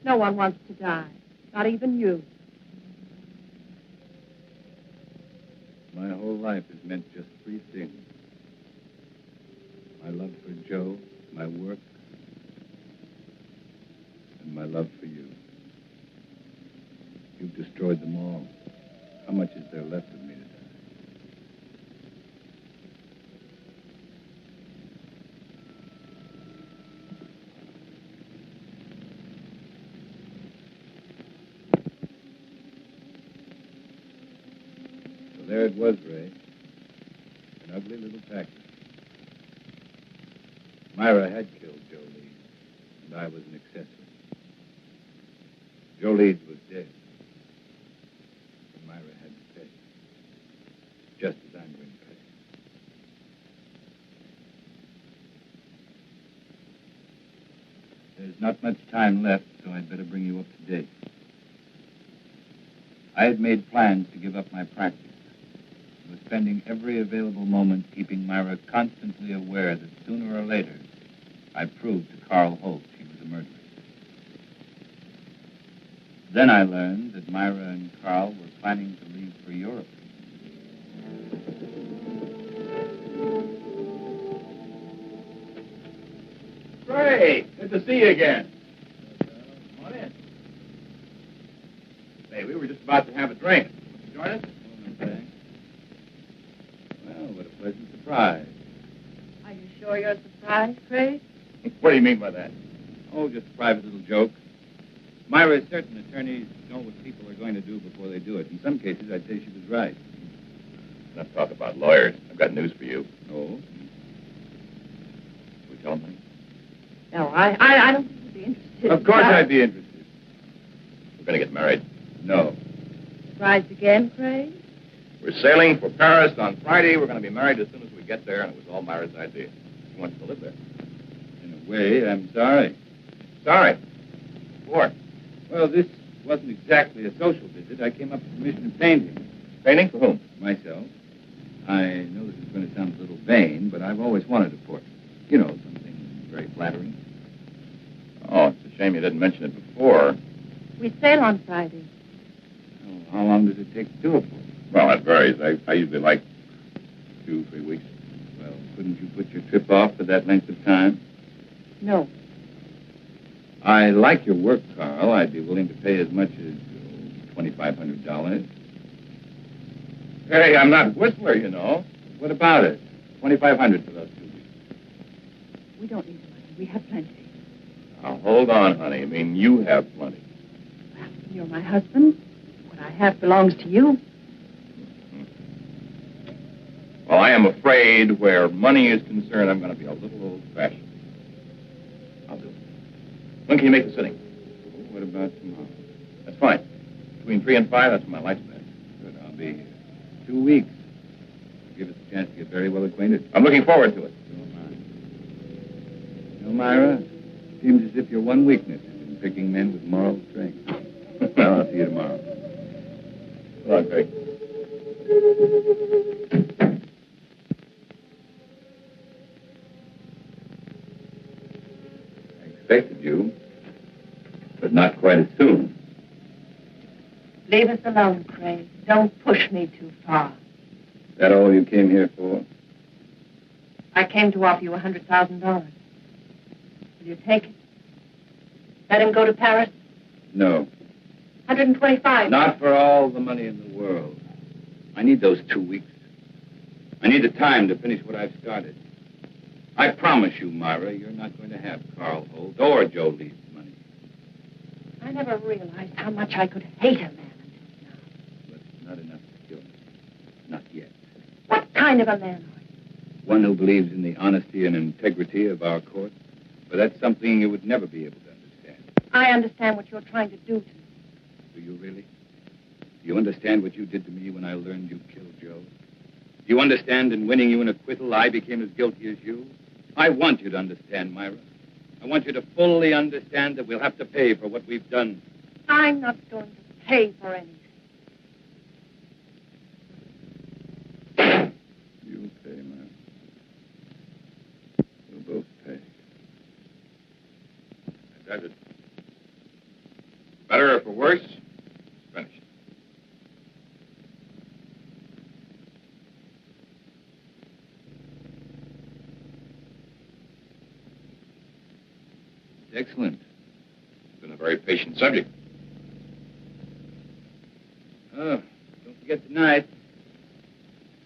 No one wants to die. Not even you. My whole life has meant just three things. My love for Joe, my work, and my love for you. destroyed them all. How much is there left of me to die? So there it was, Ray. An ugly little package. Myra had killed Joe Leeds, and I was an accessory. Joe Leeds was dead. And Myra had to pay. Just as I'm going to pay. There's not much time left, so I'd better bring you up to date. I had made plans to give up my practice. I was spending every available moment keeping Myra constantly aware that sooner or later I'd prove to Carl Holt she was a murderer. Then I learned that Myra and Carl were planning to leave for Europe. Ray, good to see you again. Come on in. Hey, we were just about to have a drink. Want to join us? Okay. Well, what a pleasant surprise. Are you sure you're surprised, Craig? What do you mean by that? Oh, just a private little joke. Myra, certain attorneys know what people are going to do before they do it. In some cases, I'd say she was right. Let's talk about lawyers. I've got news for you. Oh? We tell them? No, I don't think you'd be interested. Of course I'd be interested. We're going to get married. No. Surprised again, Craig? We're sailing for Paris on Friday. We're going to be married as soon as we get there, and it was all Myra's idea. She wants to live there. In a way, I'm sorry. Sorry. For? Well, this wasn't exactly a social visit. I came up for permission to paint him. Painting? For whom? Myself. I know this is going to sound a little vain, but I've always wanted a portrait. You know, something very flattering. Oh, it's a shame you didn't mention it before. We sail on Friday. Oh, how long does it take to do a portrait? Well, that varies. I usually like 2-3 weeks. Well, couldn't you put your trip off for that length of time? No. I like your work, Carl. I'd be willing to pay as much as $2,500. Hey, I'm not Whistler, you know. What about it? $2,500 for those 2 weeks. We don't need the money. We have plenty. Now, hold on, honey. I mean, you have plenty. Well, you're my husband. What I have belongs to you. Well, I am afraid where money is concerned, I'm going to be a little old-fashioned. I'll do it. When can you make the sitting? What about tomorrow? That's fine. Between 3 and 5, that's when my light's bad. Good, I'll be here. 2 weeks. Give us a chance to get very well acquainted. I'm looking forward to it. So am I. You know, Myra, seems as if your one weakness is in picking men with moral strength. Well, I'll see you tomorrow. Good luck, Craig. I expected you, but not quite as soon. Leave us alone, Craig. Don't push me too far. Is that all you came here for? I came to offer you $100,000. Will you take it? Let him go to Paris? No. 125. Not for all the money in the world. I need those 2 weeks. I need the time to finish what I've started. I promise you, Myra, you're not going to have Carl Holt or Joe Lee's money. I never realized how much I could hate a man until now. But it's not enough to kill me. Not yet. What kind of a man are you? One who believes in the honesty and integrity of our court. But that's something you would never be able to understand. I understand what you're trying to do to me. Do you really? Do you understand what you did to me when I learned you killed Joe? Do you understand in winning you an acquittal, I became as guilty as you? I want you to understand, Myra. I want you to fully understand that we'll have to pay for what we've done. I'm not going to pay for anything. You'll pay, Myra. We'll both pay. That does it. Better or for worse, it's finished. Excellent. It's been a very patient subject. night.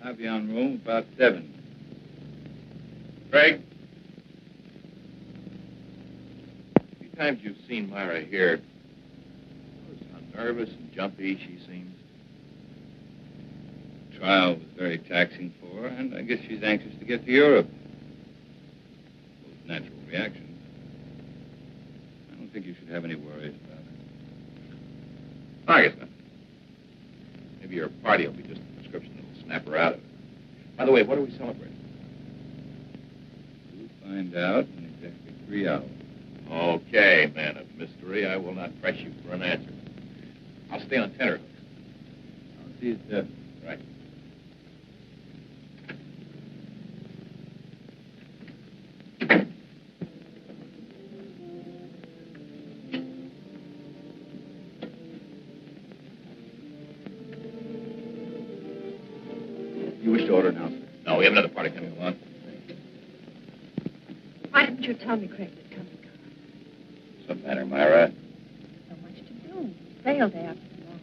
I'll be on room about 7. Craig? A few times you've seen Myra here. Notice how nervous and jumpy she seems. The trial was very taxing for her, and I guess she's anxious to get to Europe. Both natural reactions. I don't think you should have any worries about her. I guess not. Maybe your party will be just a prescription that'll snap her out of it. By the way, what are we celebrating? We'll find out in exactly 3 hours. Okay, man of mystery. I will not press you for an answer. I'll stay on tenterhooks. I'll see you at 7. Right. You wish to order now, sir? No, we have another party coming along. Why didn't you tell me Craig was coming? What's the matter, Myra? So much to do. Sale day after tomorrow.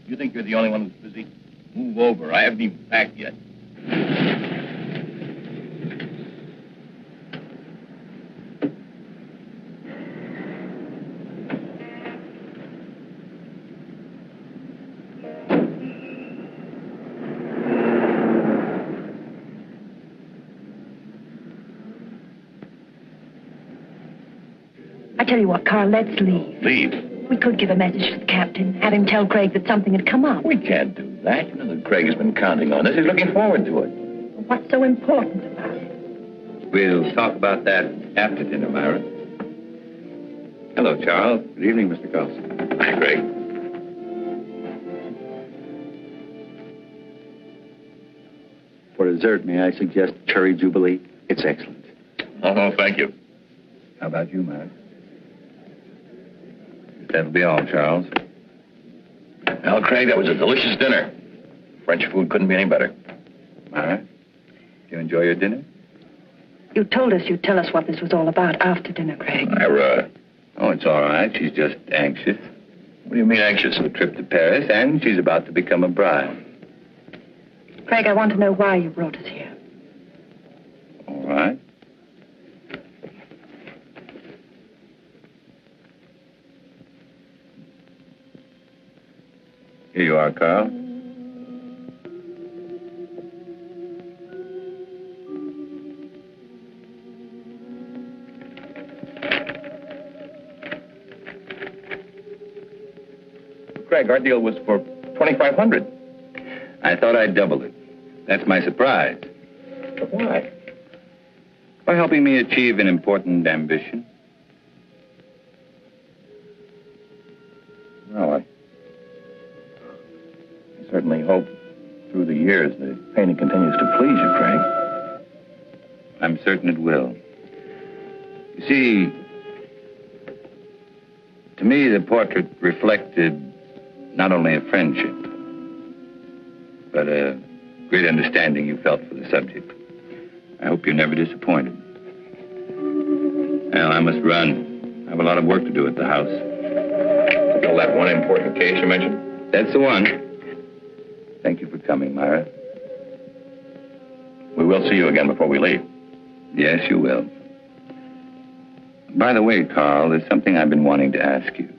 You think you're the only one who's busy? Move over. I haven't even packed yet. I tell you what, Carl, let's leave. Leave? We could give a message to the captain, have him tell Craig that something had come up. We can't do that. You know that Craig has been counting on this. He's looking forward to it. What's so important about it? We'll talk about that after dinner, Myra. Hello, Charles. Good evening, Mr. Carlson. Hi, Craig. For dessert, may I suggest cherry jubilee? It's excellent. Oh, thank you. How about you, Myra? That'll be all, Charles. Well, Craig, that was a delicious dinner. French food couldn't be any better. Myra, did you enjoy your dinner? You told us you'd tell us what this was all about after dinner, Craig. Myra. Oh, it's all right. She's just anxious. What do you mean anxious? A trip to Paris, and she's about to become a bride. Craig, I want to know why you brought us here. All right. Here you are, Carl. Craig, our deal was for $2,500. I thought I'd double it. That's my surprise. But why? For helping me achieve an important ambition. Well, I certainly hope through the years the painting continues to please you, Craig. I'm certain it will. You see, to me, the portrait reflected not only a friendship, but a great understanding you felt for the subject. I hope you're never disappointed. Well, I must run. I have a lot of work to do at the house. Still that one important case you mentioned? That's the one. Thank you for coming, Myra. We will see you again before we leave. Yes, you will. By the way, Carl, there's something I've been wanting to ask you.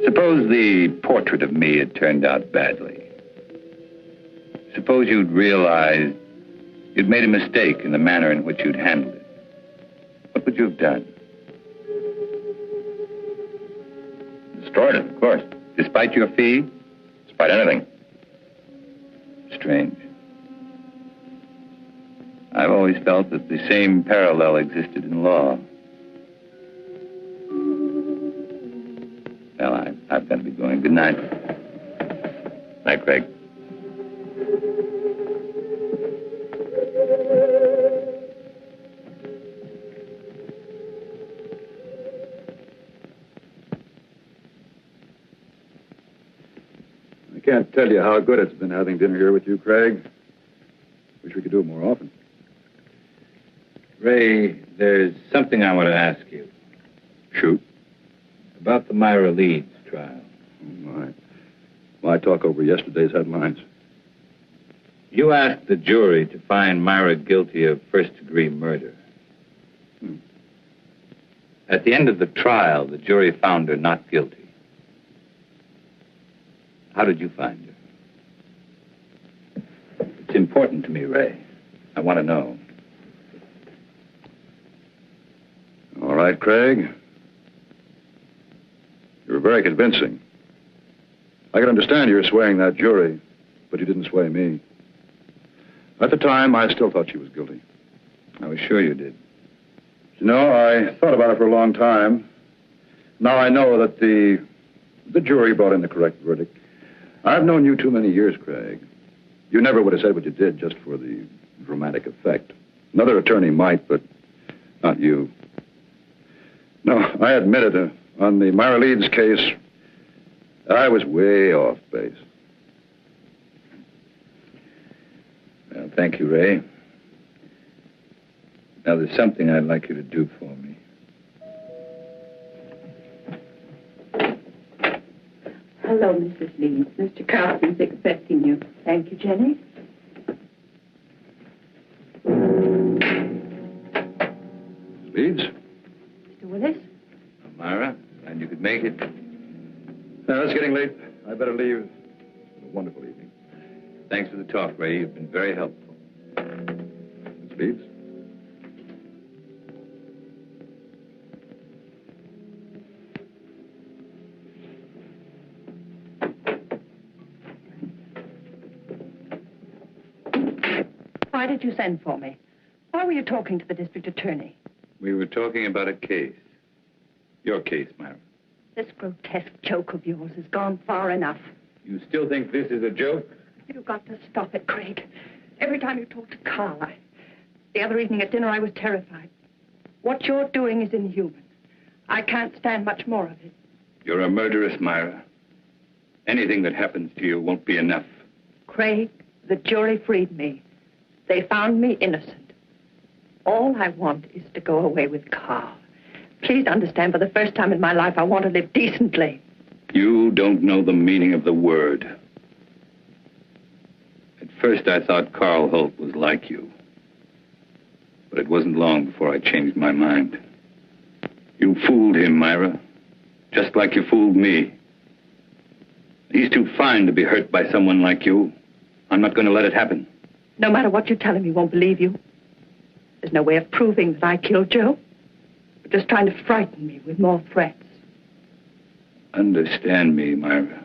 Suppose the portrait of me had turned out badly. Suppose you'd realized you'd made a mistake in the manner in which you'd handled it. What would you have done? Destroyed it, of course. Despite your fee? Despite anything. Strange. I've always felt that the same parallel existed in law. Well, I've got to be going. Good night. Night, Craig. I can't tell you how good it's been having dinner here with you, Craig. Wish we could do it more often. Ray, there's something I want to ask you. Shoot. About the Myra Leeds trial. Oh, my. Why talk over yesterday's headlines? You asked the jury to find Myra guilty of first-degree murder. At the end of the trial, the jury found her not guilty. How did you find her? It's important to me, Ray. I want to know. All right, Craig. You were very convincing. I can understand you were swaying that jury, but you didn't sway me. At the time, I still thought she was guilty. I was sure you did. You know, I thought about it for a long time. Now I know that the jury brought in the correct verdict. I've known you too many years, Craig. You never would have said what you did just for the dramatic effect. Another attorney might, but not you. No, I admit it. On the Myra Leeds case, I was way off base. Well, thank you, Ray. Now, there's something I'd like you to do for me. Hello, Mrs. Leeds. Mr. Carlson's expecting you. Thank you, Jenny. Leeds? Mr. Willis? Myra, glad you could make it. Now, it's getting late. I better leave. A wonderful evening. Thanks for the talk, Ray. You've been very helpful. Miss Leeds? Why did you send for me? Why were you talking to the district attorney? We were talking about a case. Your case, Myra. This grotesque joke of yours has gone far enough. You still think this is a joke? You've got to stop it, Craig. Every time you talk to Carl, the other evening at dinner, I was terrified. What you're doing is inhuman. I can't stand much more of it. You're a murderess, Myra. Anything that happens to you won't be enough. Craig, the jury freed me. They found me innocent. All I want is to go away with Carl. Please understand, for the first time in my life, I want to live decently. You don't know the meaning of the word. At first, I thought Carl Holt was like you. But it wasn't long before I changed my mind. You fooled him, Myra. Just like you fooled me. He's too fine to be hurt by someone like you. I'm not going to let it happen. No matter what you tell him, he won't believe you. There's no way of proving that I killed Joe. You're just trying to frighten me with more threats. Understand me, Myra.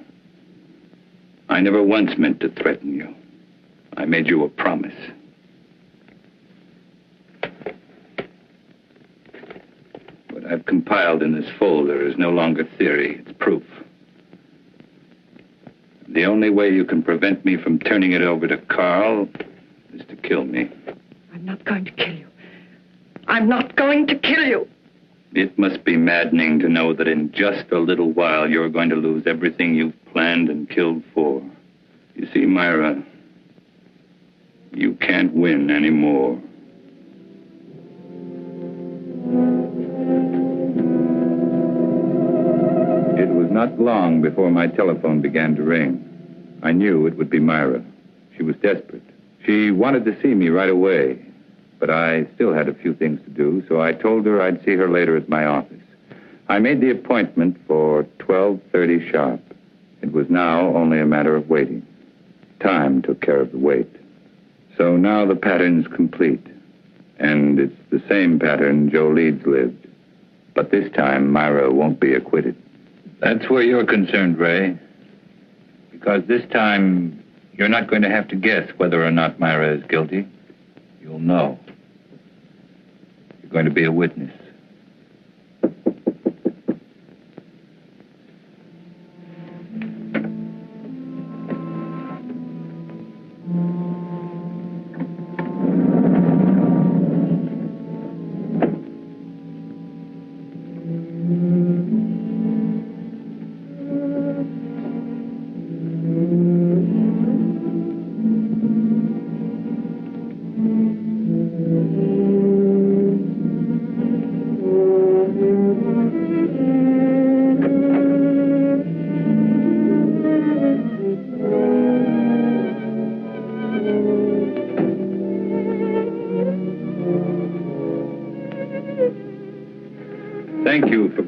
I never once meant to threaten you. I made you a promise. What I've compiled in this folder is no longer theory, it's proof. The only way you can prevent me from turning it over to Carl is to kill me. I'm not going to kill you. I'm not going to kill you. It must be maddening to know that in just a little while you're going to lose everything you've planned and killed for. You see, Myra, you can't win anymore. It was not long before my telephone began to ring. I knew it would be Myra. She was desperate. She wanted to see me right away, but I still had a few things to do, so I told her I'd see her later at my office. I made the appointment for 12:30 sharp. It was now only a matter of waiting. Time took care of the wait. So now the pattern's complete, and it's the same pattern Joe Leeds lived. But this time, Myra won't be acquitted. That's where you're concerned, Ray. Because this time, you're not going to have to guess whether or not Myra is guilty. You'll know. You're going to be a witness.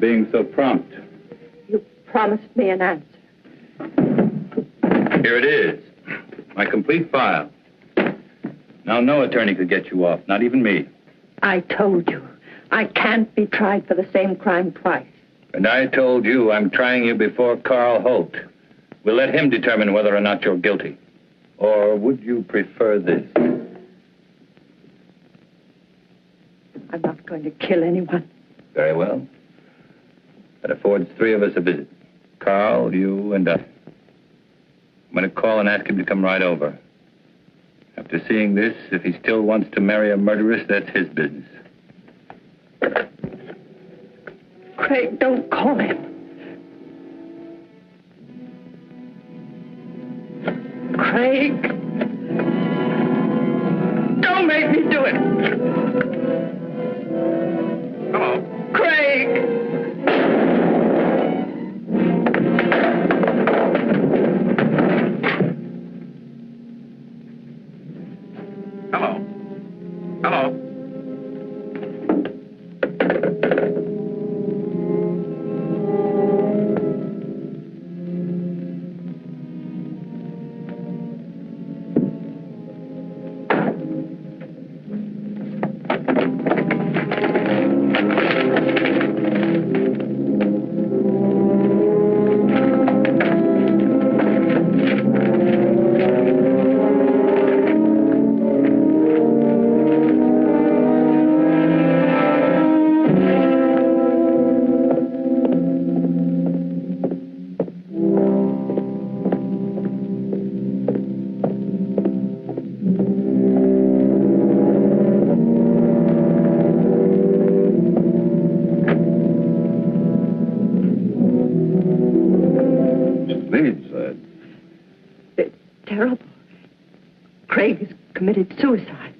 being so prompt. You promised me an answer. Here it is. My complete file. Now, no attorney could get you off, not even me. I told you, I can't be tried for the same crime twice. And I told you I'm trying you before Carl Holt. We'll let him determine whether or not you're guilty. Or would you prefer this? I'm not going to kill anyone. Very well. That affords three of us a visit. Carl, you, and I. I'm going to call and ask him to come right over. After seeing this, if he still wants to marry a murderess, that's his business. Craig, don't call him. Craig. Don't make me do it. Hello. Craig. Hello. Hello. It's terrible. Craig has committed suicide.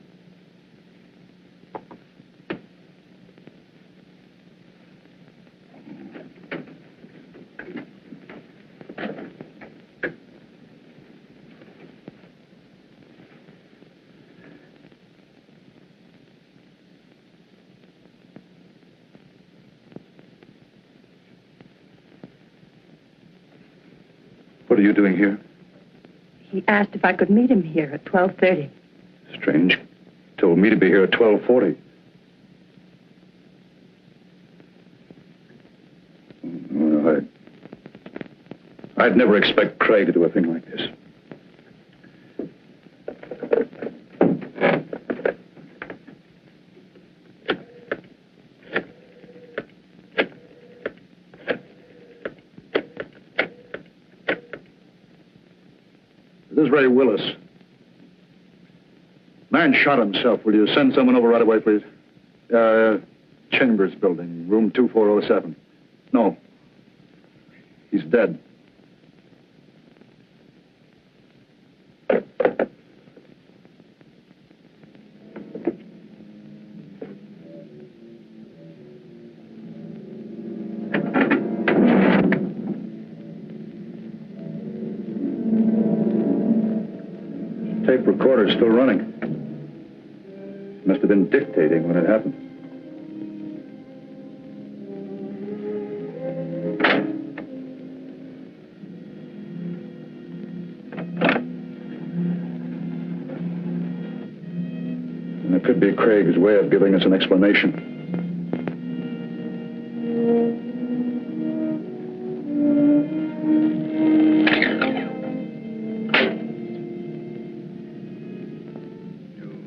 What are you doing here? He asked if I could meet him here at 12:30. Strange. Told me to be here at 12:40. Well, I'd never expect Craig to do a thing like this. This is Ray Willis. Man shot himself. Will you send someone over right away, please? Chambers building, room 2407. No. He's dead. Tape recorder's still running. Must have been dictating when it happened. And it could be Craig's way of giving us an explanation.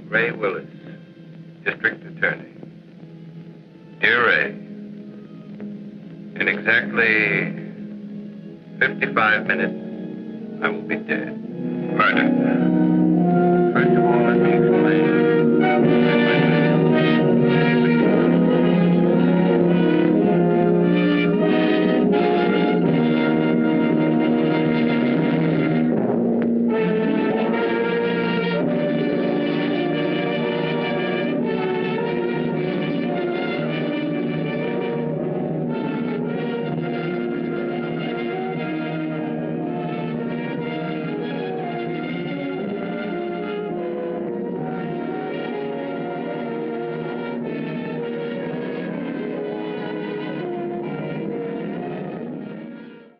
Ray Willis, District Attorney. Dear Ray, in exactly 55 minutes, I will be dead.